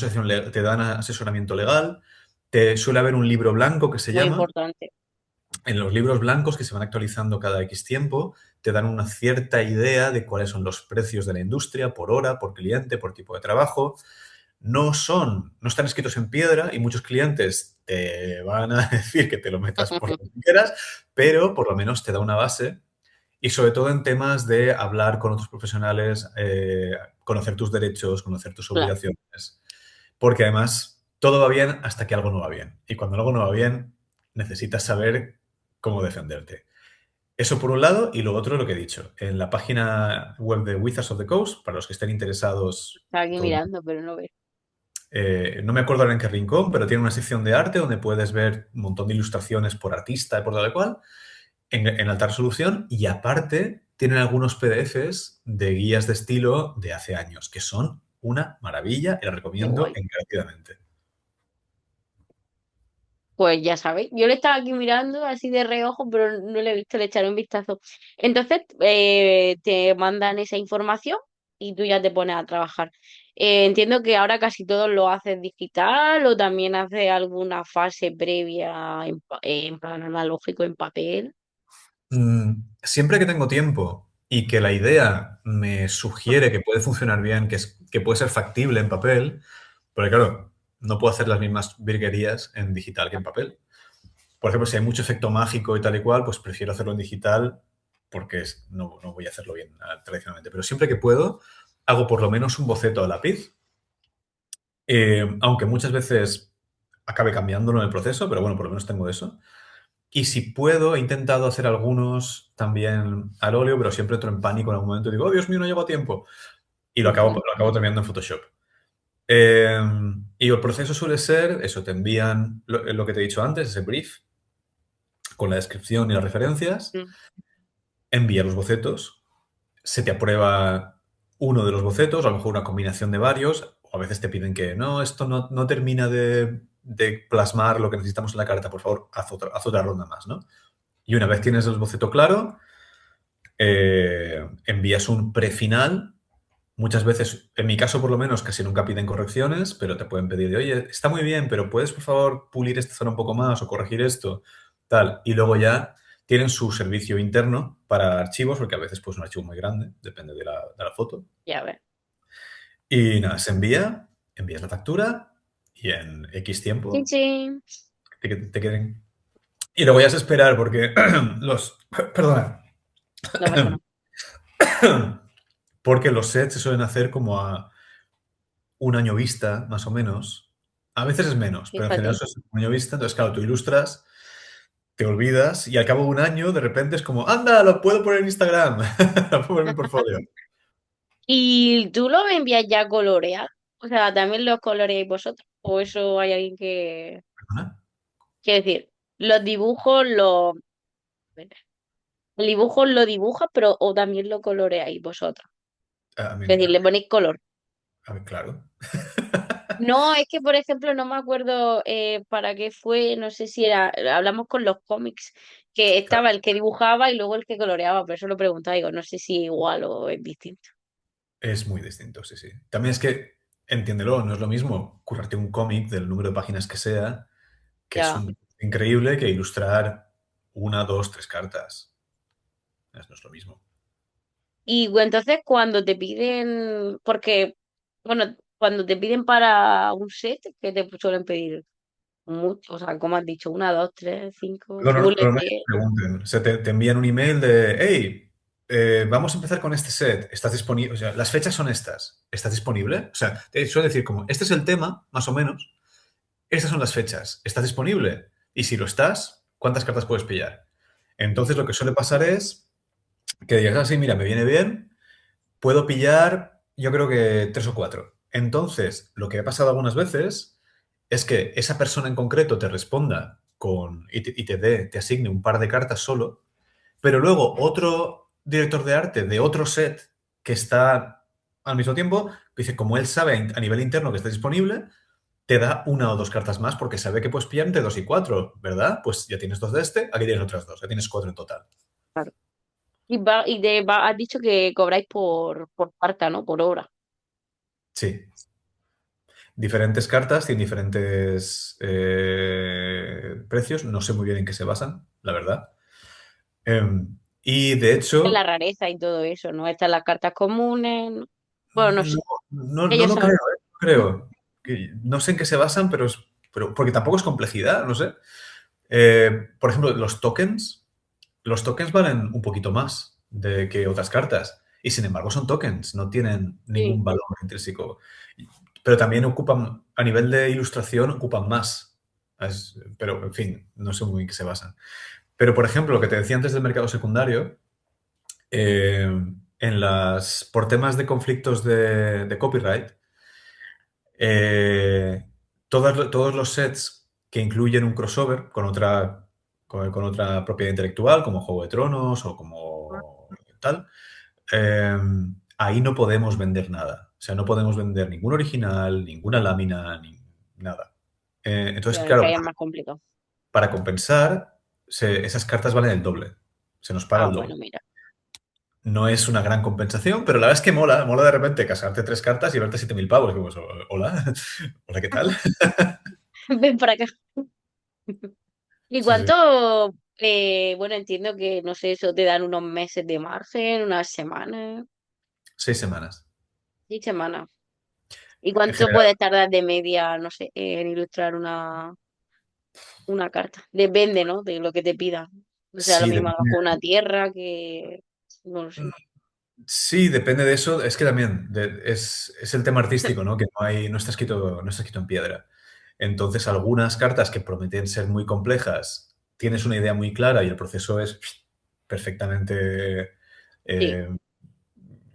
asesoramiento legal, te suele haber un libro blanco que se Muy llama. importante. En los libros blancos que se van actualizando cada X tiempo, te dan una cierta idea de cuáles son los precios de la industria por hora, por cliente, por tipo de trabajo. No están escritos en piedra y muchos clientes te van a decir que te lo metas por donde quieras, pero por lo menos te da una base y sobre todo en temas de hablar con otros profesionales, conocer tus derechos, conocer tus Claro, obligaciones, porque además todo va bien hasta que algo no va bien. Y cuando algo no va bien, necesitas saber cómo defenderte. Eso por un lado, y lo otro lo que he dicho. En la página web de Wizards of the Coast, para los que estén interesados, estaba aquí mirando, pero no veo. no me acuerdo ahora en qué rincón, pero tiene una sección de arte donde puedes ver un montón de ilustraciones por artista y por tal y cual, en alta resolución, y aparte tienen algunos PDFs de guías de estilo de hace años, que son una maravilla y la Qué recomiendo guay. encarecidamente. Pues ya sabéis, yo le estaba aquí mirando así de reojo, pero no le he visto, le echaré un vistazo. Entonces, te mandan esa información y tú ya te pones a trabajar. Entiendo que ahora casi todo lo haces digital o también haces alguna fase previa en plan analógico, en papel. Siempre que tengo tiempo y que la idea me sugiere que puede funcionar bien, que puede ser factible en papel, porque claro, no puedo hacer las mismas virguerías en digital que en papel. Por ejemplo, si hay mucho efecto mágico y tal y cual, pues prefiero hacerlo en digital porque no voy a hacerlo bien tradicionalmente. Pero siempre que puedo, hago por lo menos un boceto a lápiz, aunque muchas veces acabe cambiándolo en el proceso, pero bueno, por lo menos tengo eso. Y si puedo, he intentado hacer algunos también al óleo, pero siempre entro en pánico en algún momento y digo, oh, Dios mío, no llego a tiempo. Y lo acabo terminando en Photoshop. Eh, y el proceso suele ser, eso, te envían lo que te he dicho antes, ese brief, con la descripción y las referencias, Mm. envía los bocetos, se te aprueba uno de los bocetos, a lo mejor una combinación de varios, o a veces te piden que no, esto no termina de plasmar lo que necesitamos en la carta, por favor, haz otra ronda más, ¿no? Y una vez tienes el boceto claro, envías un prefinal. Muchas veces, en mi caso por lo menos, casi nunca piden correcciones, pero te pueden pedir de, oye, está muy bien, pero ¿puedes por favor pulir esta zona un poco más o corregir esto? Tal. Y luego ya tienen su servicio interno para archivos, porque a veces pues un archivo muy grande, depende de la foto. Ya ves. Y nada, se envía, envías la factura y en X Sí, tiempo sí. te queden. Y luego ya es esperar porque los... Perdona. No pasa nada. Porque los sets se suelen hacer como a un año vista, más o menos. A veces es menos, pero en general Fíjate. eso es puño vista. Entonces, claro, tú ilustras, te olvidas y al cabo de un año de repente es como, anda, lo puedo poner en Instagram, lo puedo poner en mi portfolio. ¿Y tú lo envías ya coloreado? O sea, ¿también lo coloreáis vosotros? ¿O eso hay alguien que... ¿Perdona? Quiero decir, los dibujos los... El dibujo lo dibuja, pero o también lo coloreáis vosotros. A mí, Es decir, le ponéis color. claro. No, es que por ejemplo no me acuerdo para qué fue, no sé si era, hablamos con los cómics, que Claro, estaba el que dibujaba y luego el que coloreaba, por eso lo preguntaba, digo, no sé si igual o es distinto. es muy distinto, sí, sí. También es que, entiéndelo, no es lo mismo currarte un cómic del número de páginas que sea, que es Ya. un increíble, que ilustrar una, dos, tres cartas. No es lo mismo. Y entonces cuando te piden, porque, bueno, cuando te piden para un set, que te suelen pedir mucho, o sea, como has dicho, una, dos, tres, cinco, según Lo les normal es que dé. te pregunten, o sea, te envían un email de, hey, vamos a empezar con este set, ¿estás disponible? O sea, las fechas son estas, ¿estás disponible? O sea, te suele decir como, este es el tema, más o menos, estas son las fechas, ¿estás disponible? Y si lo estás, ¿cuántas cartas puedes pillar? Entonces lo que suele pasar es que digas así, mira, me viene bien, puedo pillar, yo creo que tres o cuatro. Entonces, lo que ha pasado algunas veces es que esa persona en concreto te responda te asigne un par de cartas solo, pero luego otro director de arte de otro set que está al mismo tiempo, dice, como él sabe a nivel interno que está disponible, te da una o dos cartas más porque sabe que puedes pillar entre dos y cuatro, ¿verdad? Pues ya tienes dos de este, aquí tienes otras dos, ya tienes cuatro en total. Claro. Has dicho que cobráis por carta, ¿no? Por hora. Sí, diferentes cartas tienen diferentes precios. No sé muy bien en qué se basan, la verdad. Y de Es la hecho, rareza y todo eso, ¿no? Están las cartas comunes, ¿no? Bueno, no no, sé. no Ellos lo creo, saben. ¿eh? No creo. No sé en qué se basan, pero porque tampoco es complejidad, no sé. Por ejemplo, los tokens valen un poquito más que otras cartas. Y sin embargo son tokens, no tienen Sí. ningún valor intrínseco. Pero también ocupan, a nivel de ilustración, ocupan más. Pero, en fin, no sé muy bien qué se basan. Pero, por ejemplo, lo que te decía antes del mercado secundario, eh, por temas de conflictos de copyright, eh, todos los sets que incluyen un crossover con otra propiedad intelectual, como Juego de Tronos o como tal, eh, ahí no podemos vender nada. O sea, no podemos vender ningún original, ninguna lámina, ni nada. Entonces, Ya, es que claro, ahí es más complicado. para compensar, esas cartas valen el doble. Se nos paga Ah, el doble. bueno, mira. No es una gran compensación, pero la verdad es que mola de repente casarte tres cartas y verte 7.000 pavos. Como, hola, hola, ¿qué tal? Ven para acá. ¿Y Sí, sí. cuánto? Bueno, entiendo que, no sé, eso te dan unos meses de margen, unas semanas, 6 semanas. 6 semanas. ¿Y En cuánto general, puedes tardar de media, no sé, en ilustrar una carta? Depende, ¿no? De lo que te pidan. O sea, lo sí, mismo a lo depende. mejor una tierra que... No lo sé. Sí, depende de eso. Es que también es el tema artístico, ¿no? Que no está escrito, no está escrito en piedra. Entonces, algunas cartas que prometen ser muy complejas, tienes una idea muy clara y el proceso es perfectamente Sí, eh,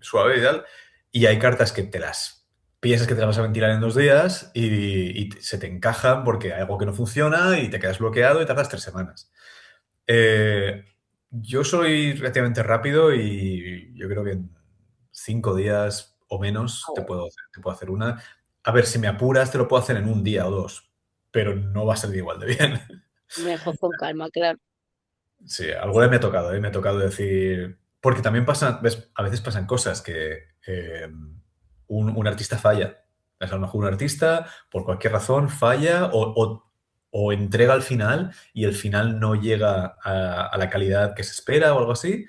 suave y tal. Y hay cartas que te las piensas que te las vas a ventilar en 2 días y se te encajan porque hay algo que no funciona y te quedas bloqueado y tardas 3 semanas. Eh, yo soy relativamente rápido y yo creo que en 5 días o menos oh, te puedo hacer una. A ver, si me apuras, te lo puedo hacer en un día o dos, pero no va a salir igual de bien. mejor con calma, claro. Sí, alguna vez me ha tocado, ¿eh? Me ha tocado decir. Porque también pasa, ¿ves? A veces pasan cosas que un artista falla. A lo mejor un artista, por cualquier razón, falla o entrega al final y el final no llega a la calidad que se espera o algo así,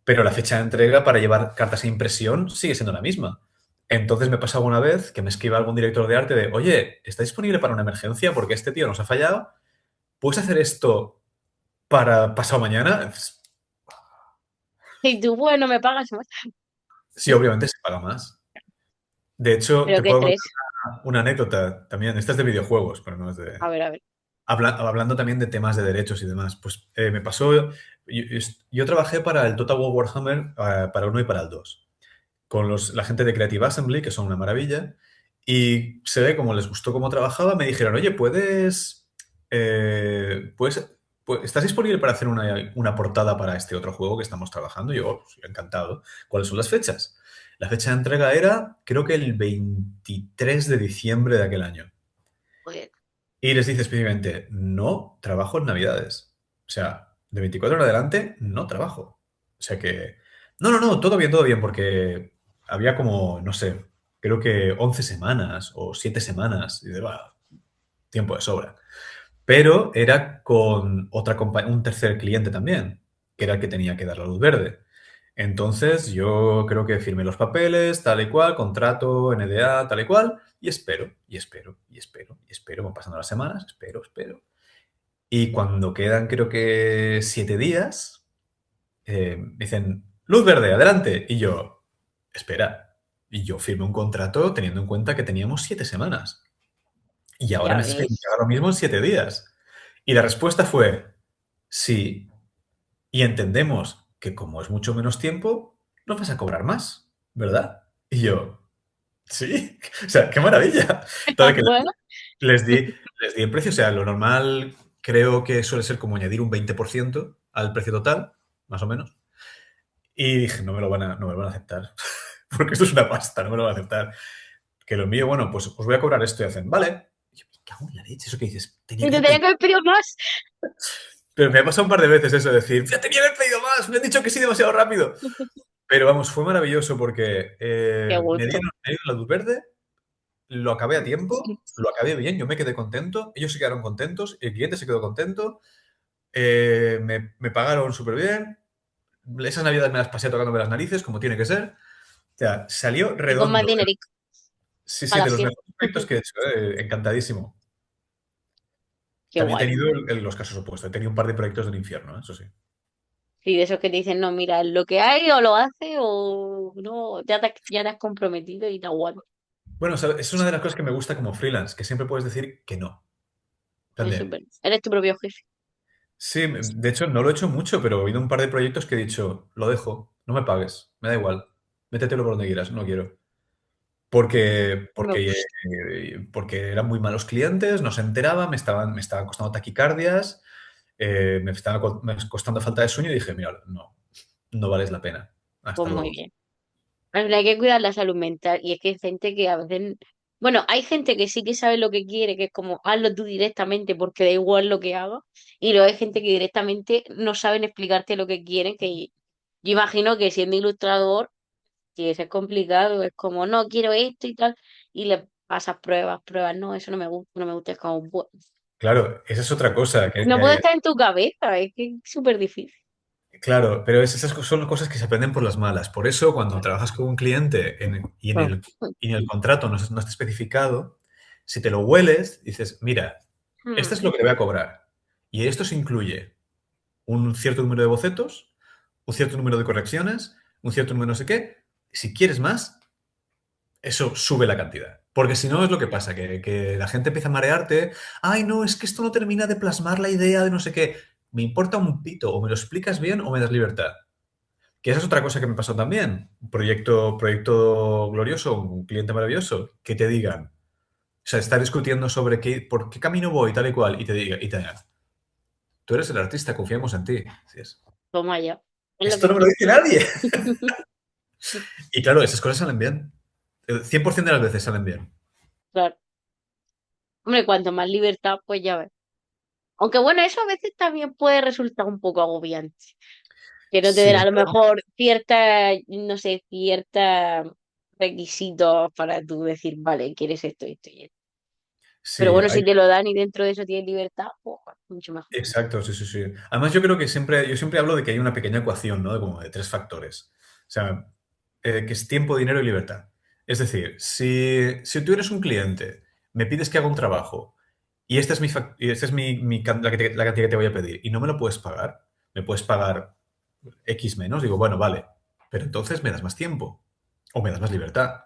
pero la fecha de entrega para llevar cartas a impresión sigue siendo la misma. Entonces me pasa alguna vez que me escriba algún director de arte de, oye, ¿está disponible para una emergencia? Porque este tío nos ha fallado. ¿Puedes hacer esto para pasado mañana? Y tú, bueno, me pagas más. Sí, obviamente se paga más. De hecho, Pero te qué puedo contar estrés. una anécdota también. Esta es de videojuegos, pero no es de... A ver, a ver. Hablando también de temas de derechos y demás, pues me pasó... Yo trabajé para el Total War Warhammer, para uno y para el 2 con la gente de Creative Assembly, que son una maravilla, y se ve como les gustó cómo trabajaba, me dijeron, oye, ¿estás disponible para hacer una portada para este otro juego que estamos trabajando? Y yo, "Oh, pues, encantado. ¿Cuáles son las fechas? La fecha de entrega era, creo que el 23 de diciembre de aquel año. Pues, Y les dice específicamente, no trabajo en Navidades. O sea, de 24 en adelante no trabajo. O sea que, no, todo bien, porque había como, no sé, creo que 11 semanas o 7 semanas. Y de, "Bah, tiempo de sobra". Pero era con un tercer cliente también, que era el que tenía que dar la luz verde. Entonces yo creo que firmé los papeles, tal y cual, contrato, NDA, tal y cual, y espero, y espero, y espero, y espero. Van pasando las semanas, espero, espero. Y cuando quedan creo que 7 días, me dicen, luz verde, adelante. Y yo, espera. Y yo firmé un contrato teniendo en cuenta que teníamos 7 semanas. Y ahora ya me estás pidiendo que ves. haga lo mismo en 7 días. Y la respuesta fue, sí, y entendemos que como es mucho menos tiempo, no vas a cobrar más, ¿verdad? Y yo, sí, o sea, qué maravilla. Entonces, que Bueno, les di el precio, o sea, lo normal creo que suele ser como añadir un 20% al precio total, más o menos. Y dije, no me lo van a aceptar, porque esto es una pasta, no me lo van a aceptar. Que lo envío, bueno, pues os voy a cobrar esto y hacen, vale. Y yo, me cago en la leche, eso que dices, tenía y que te haber tenía pedido. que haber pedido más. Pero me ha pasado un par de veces eso de decir, ya tenía que haber pedido más, me han dicho que sí demasiado rápido. Pero vamos, fue maravilloso porque Qué me gusto. dieron, me dieron la luz verde, lo acabé a tiempo, lo acabé bien, yo me quedé contento, ellos se quedaron contentos, el cliente se quedó contento, me pagaron súper bien, esas navidades me las pasé tocándome las narices, como tiene que ser. O sea, salió Y con más redondo. dinerico Sí, sí, para la de los acción. mejores proyectos que he hecho, encantadísimo. Qué También he guay. tenido los casos opuestos, he tenido un par de proyectos del infierno, eso sí. Sí, de esos que te dicen, no, mira, lo que hay o lo hace o no, ya te has comprometido y da igual. Bueno, ¿sabes? Es una de las cosas que me gusta como freelance, que siempre puedes decir que no. Es También. súper. Eres tu propio jefe. Sí, de hecho no lo he hecho mucho, pero he habido un par de proyectos que he dicho, lo dejo, no me pagues, me da igual, métetelo por donde quieras, no quiero. Porque, Me porque, gusta. porque eran muy malos clientes, no se enteraban, me estaban costando taquicardias, me costando falta de sueño y dije, mira, no, no vales la pena. Pues Hasta muy luego. bien. Al final hay que cuidar la salud mental y es que hay gente que a veces, bueno, hay gente que sí que sabe lo que quiere, que es como hazlo tú directamente porque da igual lo que haga, y luego hay gente que directamente no saben explicarte lo que quieren, que yo imagino que siendo ilustrador, si eso es complicado, es como no quiero esto y tal, y le pasas pruebas, pruebas, no, eso no me gusta, no me gusta, es como Claro, esa es otra cosa, no puede estar en tu cabeza, es que es súper difícil. claro, pero son cosas que se aprenden por las malas. Por eso, cuando trabajas con un cliente y en Ah. el contrato no está especificado, si te lo hueles, dices, mira, esto Hmm. es lo que le voy a cobrar. Y esto se incluye un cierto número de bocetos, un cierto número de correcciones, un cierto número no sé qué. Si quieres más, eso sube la cantidad. Porque si no es lo que pasa, que la gente empieza a marearte. Ay, no, es que esto no termina de plasmar la idea de no sé qué. Me importa un pito, o me lo explicas bien o me das libertad. Que esa es otra cosa que me pasó también. Un proyecto glorioso, un cliente maravilloso, que te digan, o sea, estar discutiendo sobre por qué camino voy, tal y cual, y te digan, tú eres el artista, confiamos en ti. Dices, Toma ya, es lo esto que no me lo quiero. dice nadie. Y claro, esas cosas salen bien. El 100% de las veces salen bien. Claro. Hombre, cuanto más libertad, pues ya ves. Aunque bueno, eso a veces también puede resultar un poco agobiante. Que no te den Sí, a lo mejor cierta, no sé, cierta requisitos para tú decir, vale, quieres esto, esto y esto. Pero sí, bueno, si te lo dan y dentro de eso tienes libertad, pues mucho mejor. exacto, sí, sí, sí. Además, yo creo que yo siempre hablo de que hay una pequeña ecuación, ¿no? Como de tres factores. O sea, que es tiempo, dinero y libertad. Es decir, si tú eres un cliente, me pides que haga un trabajo y esta es la cantidad que te voy a pedir y no me lo puedes pagar, me puedes pagar X menos, digo, bueno, vale, pero entonces me das más tiempo o me das más libertad.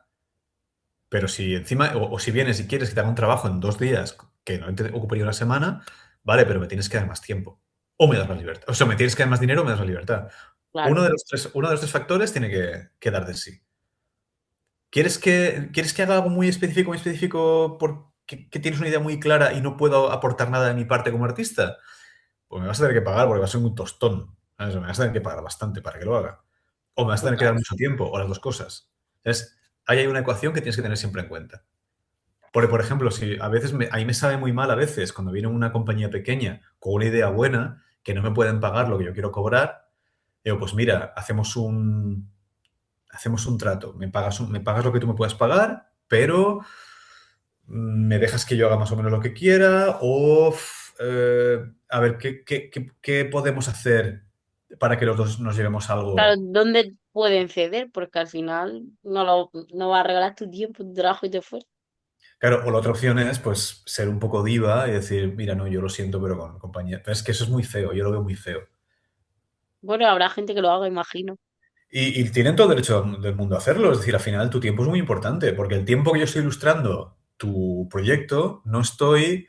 Pero si encima, o si vienes y quieres que te haga un trabajo en 2 días que no te ocuparía una semana, vale, pero me tienes que dar más tiempo. O me das más libertad. O sea, me tienes que dar más dinero o me das más libertad. Claro. Uno de los tres factores tiene que dar de sí. ¿Quieres que haga algo muy específico porque que tienes una idea muy clara y no puedo aportar nada de mi parte como artista? Pues me vas a tener que pagar porque va a ser un tostón. ¿Sabes? Me vas a tener que pagar bastante para que lo haga. O me vas a tener que dar Total. mucho tiempo, o las dos cosas. Entonces, ahí hay una ecuación que tienes que tener siempre en cuenta. Porque, por ejemplo, si a veces a mí me sabe muy mal a veces cuando viene una compañía pequeña con una idea buena que no me pueden pagar lo que yo quiero cobrar, digo, pues mira, hacemos un trato. Me pagas lo que tú me puedas pagar, pero me dejas que yo haga más o menos lo que quiera o a ver, ¿qué podemos hacer para que los dos nos llevemos Claro, algo? ¿dónde pueden ceder? Porque al final no va a regalar tu tiempo, tu trabajo y tu esfuerzo. Claro, o la otra opción es, pues, ser un poco diva y decir, mira, no, yo lo siento, pero con compañía. Pero es que eso es muy feo, yo lo veo muy feo. Bueno, habrá gente que lo haga, imagino. Y tienen todo el derecho del mundo a hacerlo. Es decir, al final tu tiempo es muy importante, porque el tiempo que yo estoy ilustrando tu proyecto, no estoy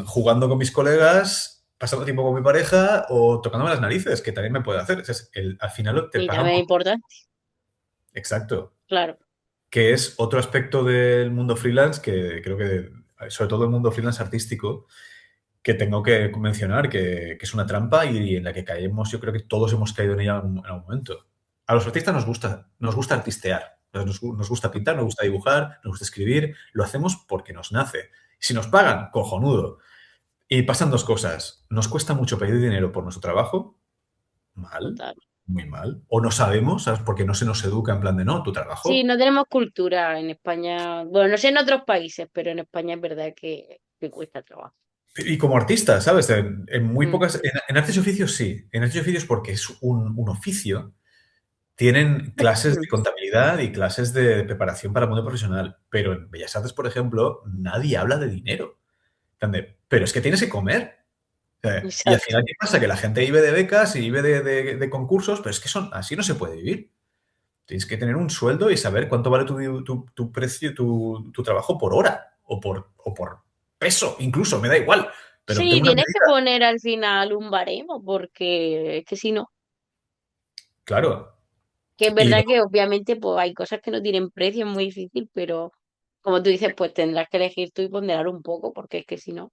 jugando con mis colegas, pasando tiempo con mi pareja o tocándome las narices, que también me puede hacer. Al final te Y pagan también es por... importante, Exacto. claro. Que es otro aspecto del mundo freelance que creo que, sobre todo el mundo freelance artístico, que tengo que mencionar que es una trampa y en la que caemos, yo creo que todos hemos caído en ella en algún momento. A los artistas nos gusta artistear, nos gusta pintar, nos gusta dibujar, nos gusta escribir, lo hacemos porque nos nace. Si nos pagan, cojonudo. Y pasan dos cosas. Nos cuesta mucho pedir dinero por nuestro trabajo, mal, Total. muy mal. O no sabemos, ¿sabes? Porque no se nos educa en plan de no, tu Sí, trabajo. no tenemos cultura en España. Bueno, no sé en otros países, pero en España es verdad que cuesta trabajo. Y como artista, ¿sabes? En muy Mm, pocas. En artes y oficios sí. En artes y oficios porque es un oficio. Tienen clases de mm, contabilidad y clases de preparación para el mundo profesional. Pero en Bellas Artes, por ejemplo, nadie habla de dinero. En plan pero es que tienes que comer. Y al exacto. final, ¿qué pasa? Que la gente vive de becas y vive de concursos, pero es que así no se puede vivir. Tienes que tener un sueldo y saber cuánto vale tu precio, tu trabajo por hora o por peso, incluso, me da igual. Pero Sí, tengo una tienes que medida. poner al final un baremo, porque es que si no, Claro. que es Y verdad que obviamente pues hay cosas que no tienen precio, es muy difícil, pero como tú dices, pues tendrás que elegir tú y ponderar un poco, porque es que si no,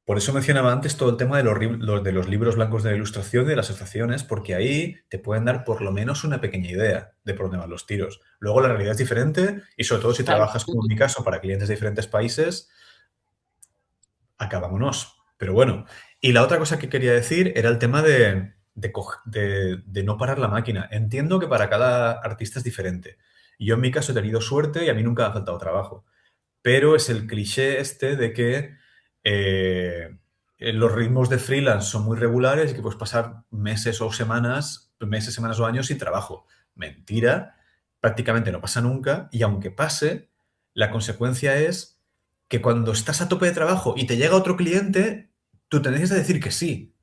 por eso mencionaba antes todo el tema de los libros blancos de la ilustración y de las asociaciones, porque ahí te pueden dar por lo menos una pequeña idea de por dónde van los tiros. Luego la realidad es diferente y sobre todo si claro. trabajas, como en mi caso, para clientes de diferentes países, acabámonos. Pero bueno, y la otra cosa que quería decir era el tema de no parar la máquina. Entiendo que para cada artista es diferente. Yo en mi caso he tenido suerte y a mí nunca me ha faltado trabajo. Pero es el cliché este de que eh, los ritmos de freelance son muy regulares y que puedes pasar meses, semanas o años sin trabajo. Mentira, prácticamente no pasa nunca y aunque pase, la consecuencia es que cuando estás a tope de trabajo y te llega otro cliente, tú tendencia a decir que sí.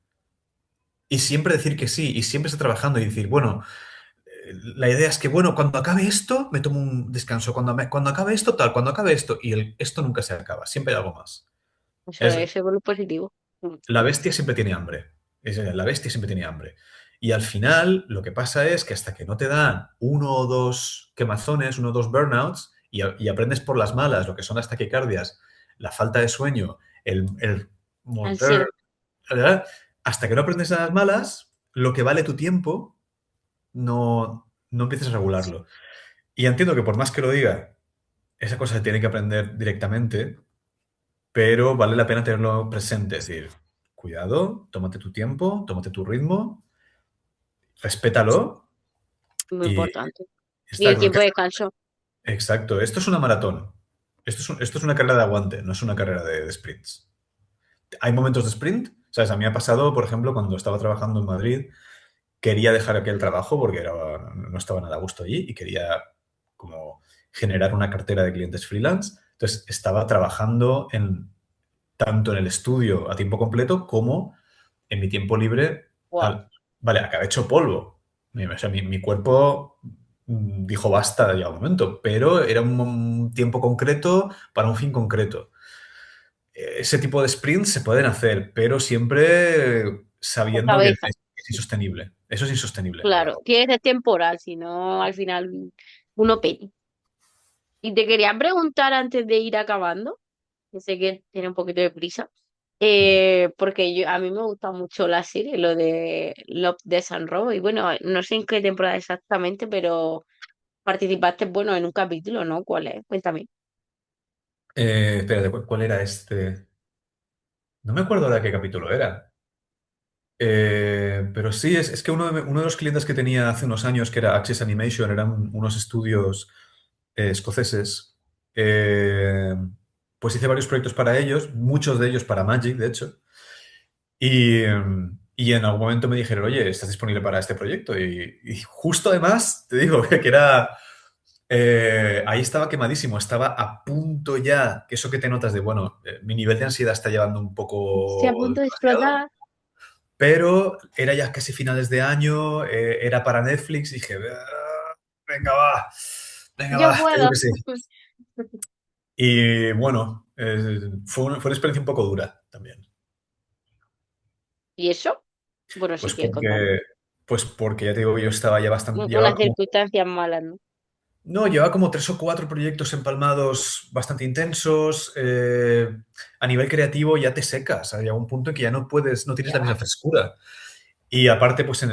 Y siempre decir que sí, y siempre estar trabajando y decir, bueno, la idea es que, bueno, cuando acabe esto, me tomo un descanso. Cuando acabe esto, tal, cuando acabe esto. Y esto nunca se acaba, siempre hay algo más. Eso es lo positivo. Mm, La bestia siempre tiene hambre. La bestia siempre tiene hambre. Y al final, lo que pasa es que hasta que no te dan uno o dos quemazones, uno o dos burnouts, y aprendes por las malas lo que son las taquicardias, la falta de sueño, el morder, ansiedad. ¿verdad? Hasta que no aprendes a las malas, lo que vale tu tiempo, no empiezas a regularlo. Y entiendo que por más que lo diga, esa cosa se tiene que aprender directamente, pero vale la pena tenerlo presente. Es decir, cuidado, tómate tu tiempo, tómate tu ritmo, respétalo Muy y importante. Y está el claro que... tiempo de descanso, Exacto, esto es una maratón. Esto es una carrera de aguante, no es una carrera de sprints. Hay momentos de sprint, ¿sabes? A mí me ha pasado, por ejemplo, cuando estaba trabajando en Madrid, quería dejar aquel trabajo porque no estaba nada a gusto allí y quería como generar una cartera de clientes freelance. Entonces estaba trabajando tanto en el estudio a tiempo completo como en mi tiempo libre. wow. Vale, acabé hecho polvo. O sea, mi cuerpo dijo basta ya un momento, pero era un tiempo concreto para un fin concreto. Ese tipo de sprints se pueden hacer, pero siempre Con sabiendo que cabeza. es insostenible. Eso es insostenible a Claro, largo. tiene que ser temporal, si no, al final uno peta. Y te quería preguntar antes de ir acabando, que sé que tiene un poquito de prisa, porque a mí me gusta mucho la serie, lo de Love, Death and Robots, y bueno, no sé en qué temporada exactamente, pero participaste, bueno, en un capítulo, ¿no? ¿Cuál es? Cuéntame. Espérate, ¿cuál era este? No me acuerdo ahora qué capítulo era. Pero sí, es que uno de los clientes que tenía hace unos años, que era Access Animation, eran unos estudios escoceses. Eh, pues hice varios proyectos para ellos, muchos de ellos para Magic, de hecho. Y en algún momento me dijeron, oye, ¿estás disponible para este proyecto? Y justo además, te digo, que era... ahí estaba quemadísimo, estaba a punto ya, que eso que te notas de, bueno, mi nivel de ansiedad está llevando un Estoy a poco punto de demasiado, explotar. pero era ya casi finales de año, era para Netflix, y dije, "Ah, venga Yo va, te digo puedo. que sí". Y bueno, fue una experiencia un poco dura también. ¿Y eso? Bueno, si Pues quieres contarme. porque, pues porque ya te digo, yo estaba ya bastante, Unas circunstancias malas, ¿no? no, llevaba como 3 o 4 proyectos empalmados bastante intensos. A nivel creativo ya te secas. Hay un punto en que ya no puedes, no tienes la Ya. misma frescura. Y aparte, pues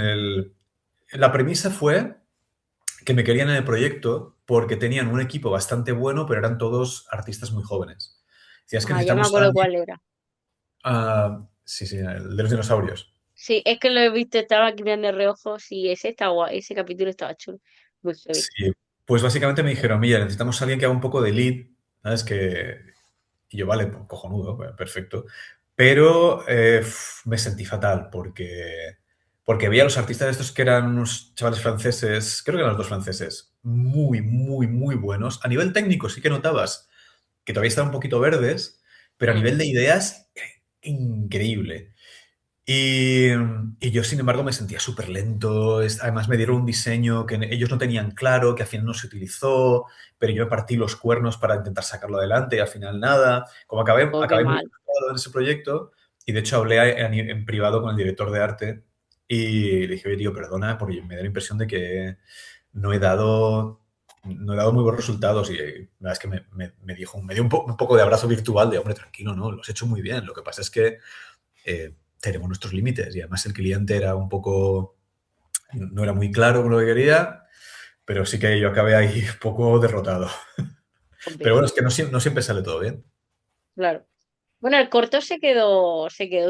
la premisa fue que me querían en el proyecto porque tenían un equipo bastante bueno, pero eran todos artistas muy jóvenes. Decías que Ah, ya me necesitamos a acuerdo alguien. cuál era. Sí, sí, el de los dinosaurios. Sí, es que lo he visto, estaba aquí mirando de reojo, sí, ese capítulo estaba chulo. Muy heavy. Sí, pues básicamente me dijeron, mira, necesitamos a alguien que haga un poco de lead, ¿sabes? Y yo, vale, pues, cojonudo, perfecto. Pero me sentí fatal porque veía a los artistas estos que eran unos chavales franceses, creo que eran los dos franceses, muy, muy, muy buenos. A nivel técnico sí que notabas que todavía estaban un poquito verdes, pero a Mm, nivel de ideas, increíble. Y, y yo, sin embargo, me sentía súper lento. Además, me dieron un diseño que ellos no tenían claro, que al final no se utilizó, pero yo me partí los cuernos para intentar sacarlo adelante y al final nada. Como oh, qué acabé muy mal. frustrado en ese proyecto y de hecho hablé en privado con el director de arte y le dije, oye, tío, perdona, porque me da la impresión de que no he dado, no he dado muy buenos resultados y la verdad es que me dijo, me dio un poco de abrazo virtual de, hombre, tranquilo, no, lo has hecho muy bien. Lo que pasa es que tenemos nuestros límites y además el cliente era un poco, no era muy claro con lo que quería, pero sí que yo acabé ahí un poco derrotado. Pero Hombre, bueno, es que no siempre sale todo bien. claro. Bueno, el corto se quedó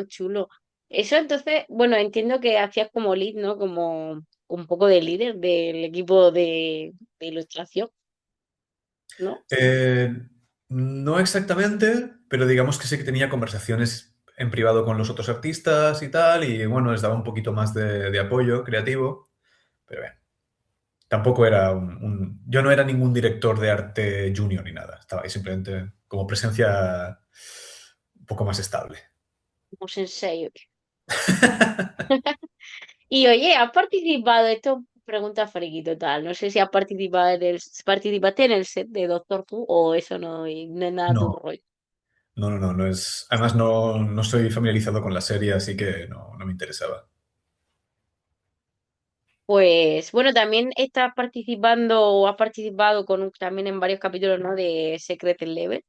chulo. Eso entonces, bueno, entiendo que hacías como lead, ¿no? Como un poco de líder del equipo de ilustración, ¿no? Eh, no exactamente, pero digamos que sí que tenía conversaciones en privado con los otros artistas y tal, y bueno, les daba un poquito más de apoyo creativo, pero bien, tampoco era yo no era ningún director de arte junior ni nada, estaba ahí simplemente como presencia un poco más estable. Como sensei. Y oye, ¿has participado? Esto pregunta friki total. No sé si has participado participaste en el set de Doctor Who o eso no, no es nada tu No, rollo. no es. Además, no estoy familiarizado con la serie, así que no me interesaba. Pues bueno, también estás participando o has participado también en varios capítulos, ¿no? De Secret Level.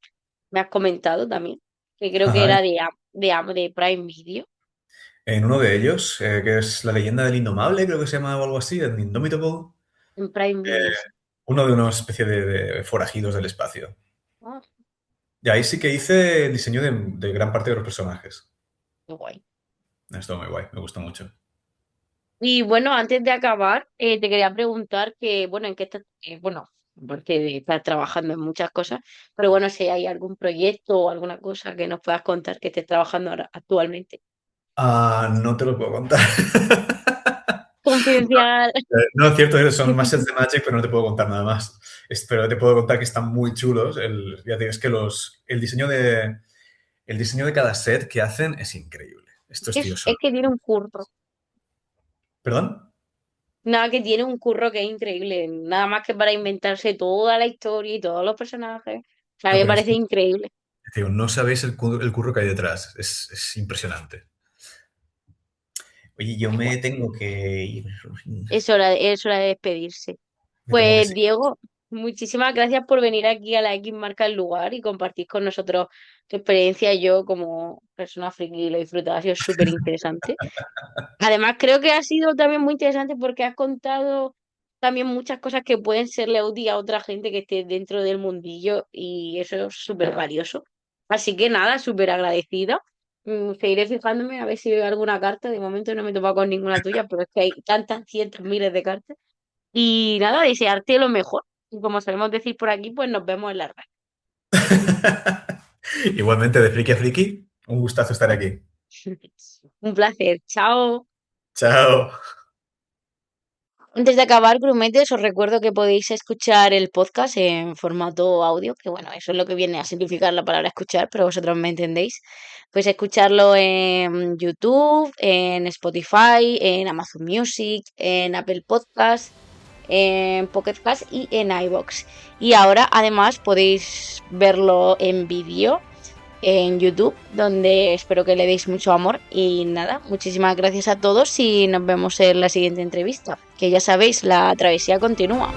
Me has comentado también, que creo que Ajá. era de Prime Video, En uno de ellos, que es La leyenda del Indomable, creo que se llama o algo así, el Indomitable, en Prime Video, sí. uno de una especie de forajidos del espacio. Ah, Y ahí sí que hice el diseño de gran parte de los personajes. qué guay. Estuvo muy guay, me gustó mucho. Y bueno, antes de acabar, te quería preguntar que, bueno, en qué estás, bueno, porque estás trabajando en muchas cosas, pero bueno, si hay algún proyecto o alguna cosa que nos puedas contar que estés trabajando ahora actualmente. Ah, no te lo puedo contar. Confidencial. No, es cierto, son masters de Magic, pero no te puedo contar nada más. Pero te puedo contar que están muy chulos. Ya te digo, es que el diseño de cada set que hacen es increíble. Estos tíos Es son. que tiene un curro. ¿Perdón? Nada, que tiene un curro que es increíble, nada más que para inventarse toda la historia y todos los personajes. O sea, a No, mí me pero parece increíble. digo, no sabéis el curro que hay detrás. Es impresionante. Oye, yo me Bueno, tengo que ir. es hora de despedirse. Me temo que Pues sí. Diego, muchísimas gracias por venir aquí a la X Marca el Lugar y compartir con nosotros tu experiencia. Yo como persona friki lo he disfrutado, ha sido súper interesante. Además, creo que ha sido también muy interesante porque has contado también muchas cosas que pueden serle útil a otra gente que esté dentro del mundillo y eso es súper valioso. Así que nada, súper agradecida. Seguiré fijándome a ver si veo alguna carta. De momento no me he topado con ninguna tuya, pero es que hay tantas, cientos, miles de cartas. Y nada, desearte lo mejor. Y como solemos decir por aquí, pues nos vemos en la red. Igualmente, de friki a friki, un gustazo estar aquí. Un placer. Chao. Chao. Antes de acabar, Grumetes, os recuerdo que podéis escuchar el podcast en formato audio, que bueno, eso es lo que viene a significar la palabra escuchar, pero vosotros me entendéis. Podéis escucharlo en YouTube, en Spotify, en Amazon Music, en Apple Podcast, en Pocket Cast y en iVoox. Y ahora, además, podéis verlo en vídeo en YouTube, donde espero que le deis mucho amor. Y nada, muchísimas gracias a todos y nos vemos en la siguiente entrevista, que ya sabéis, la travesía continúa.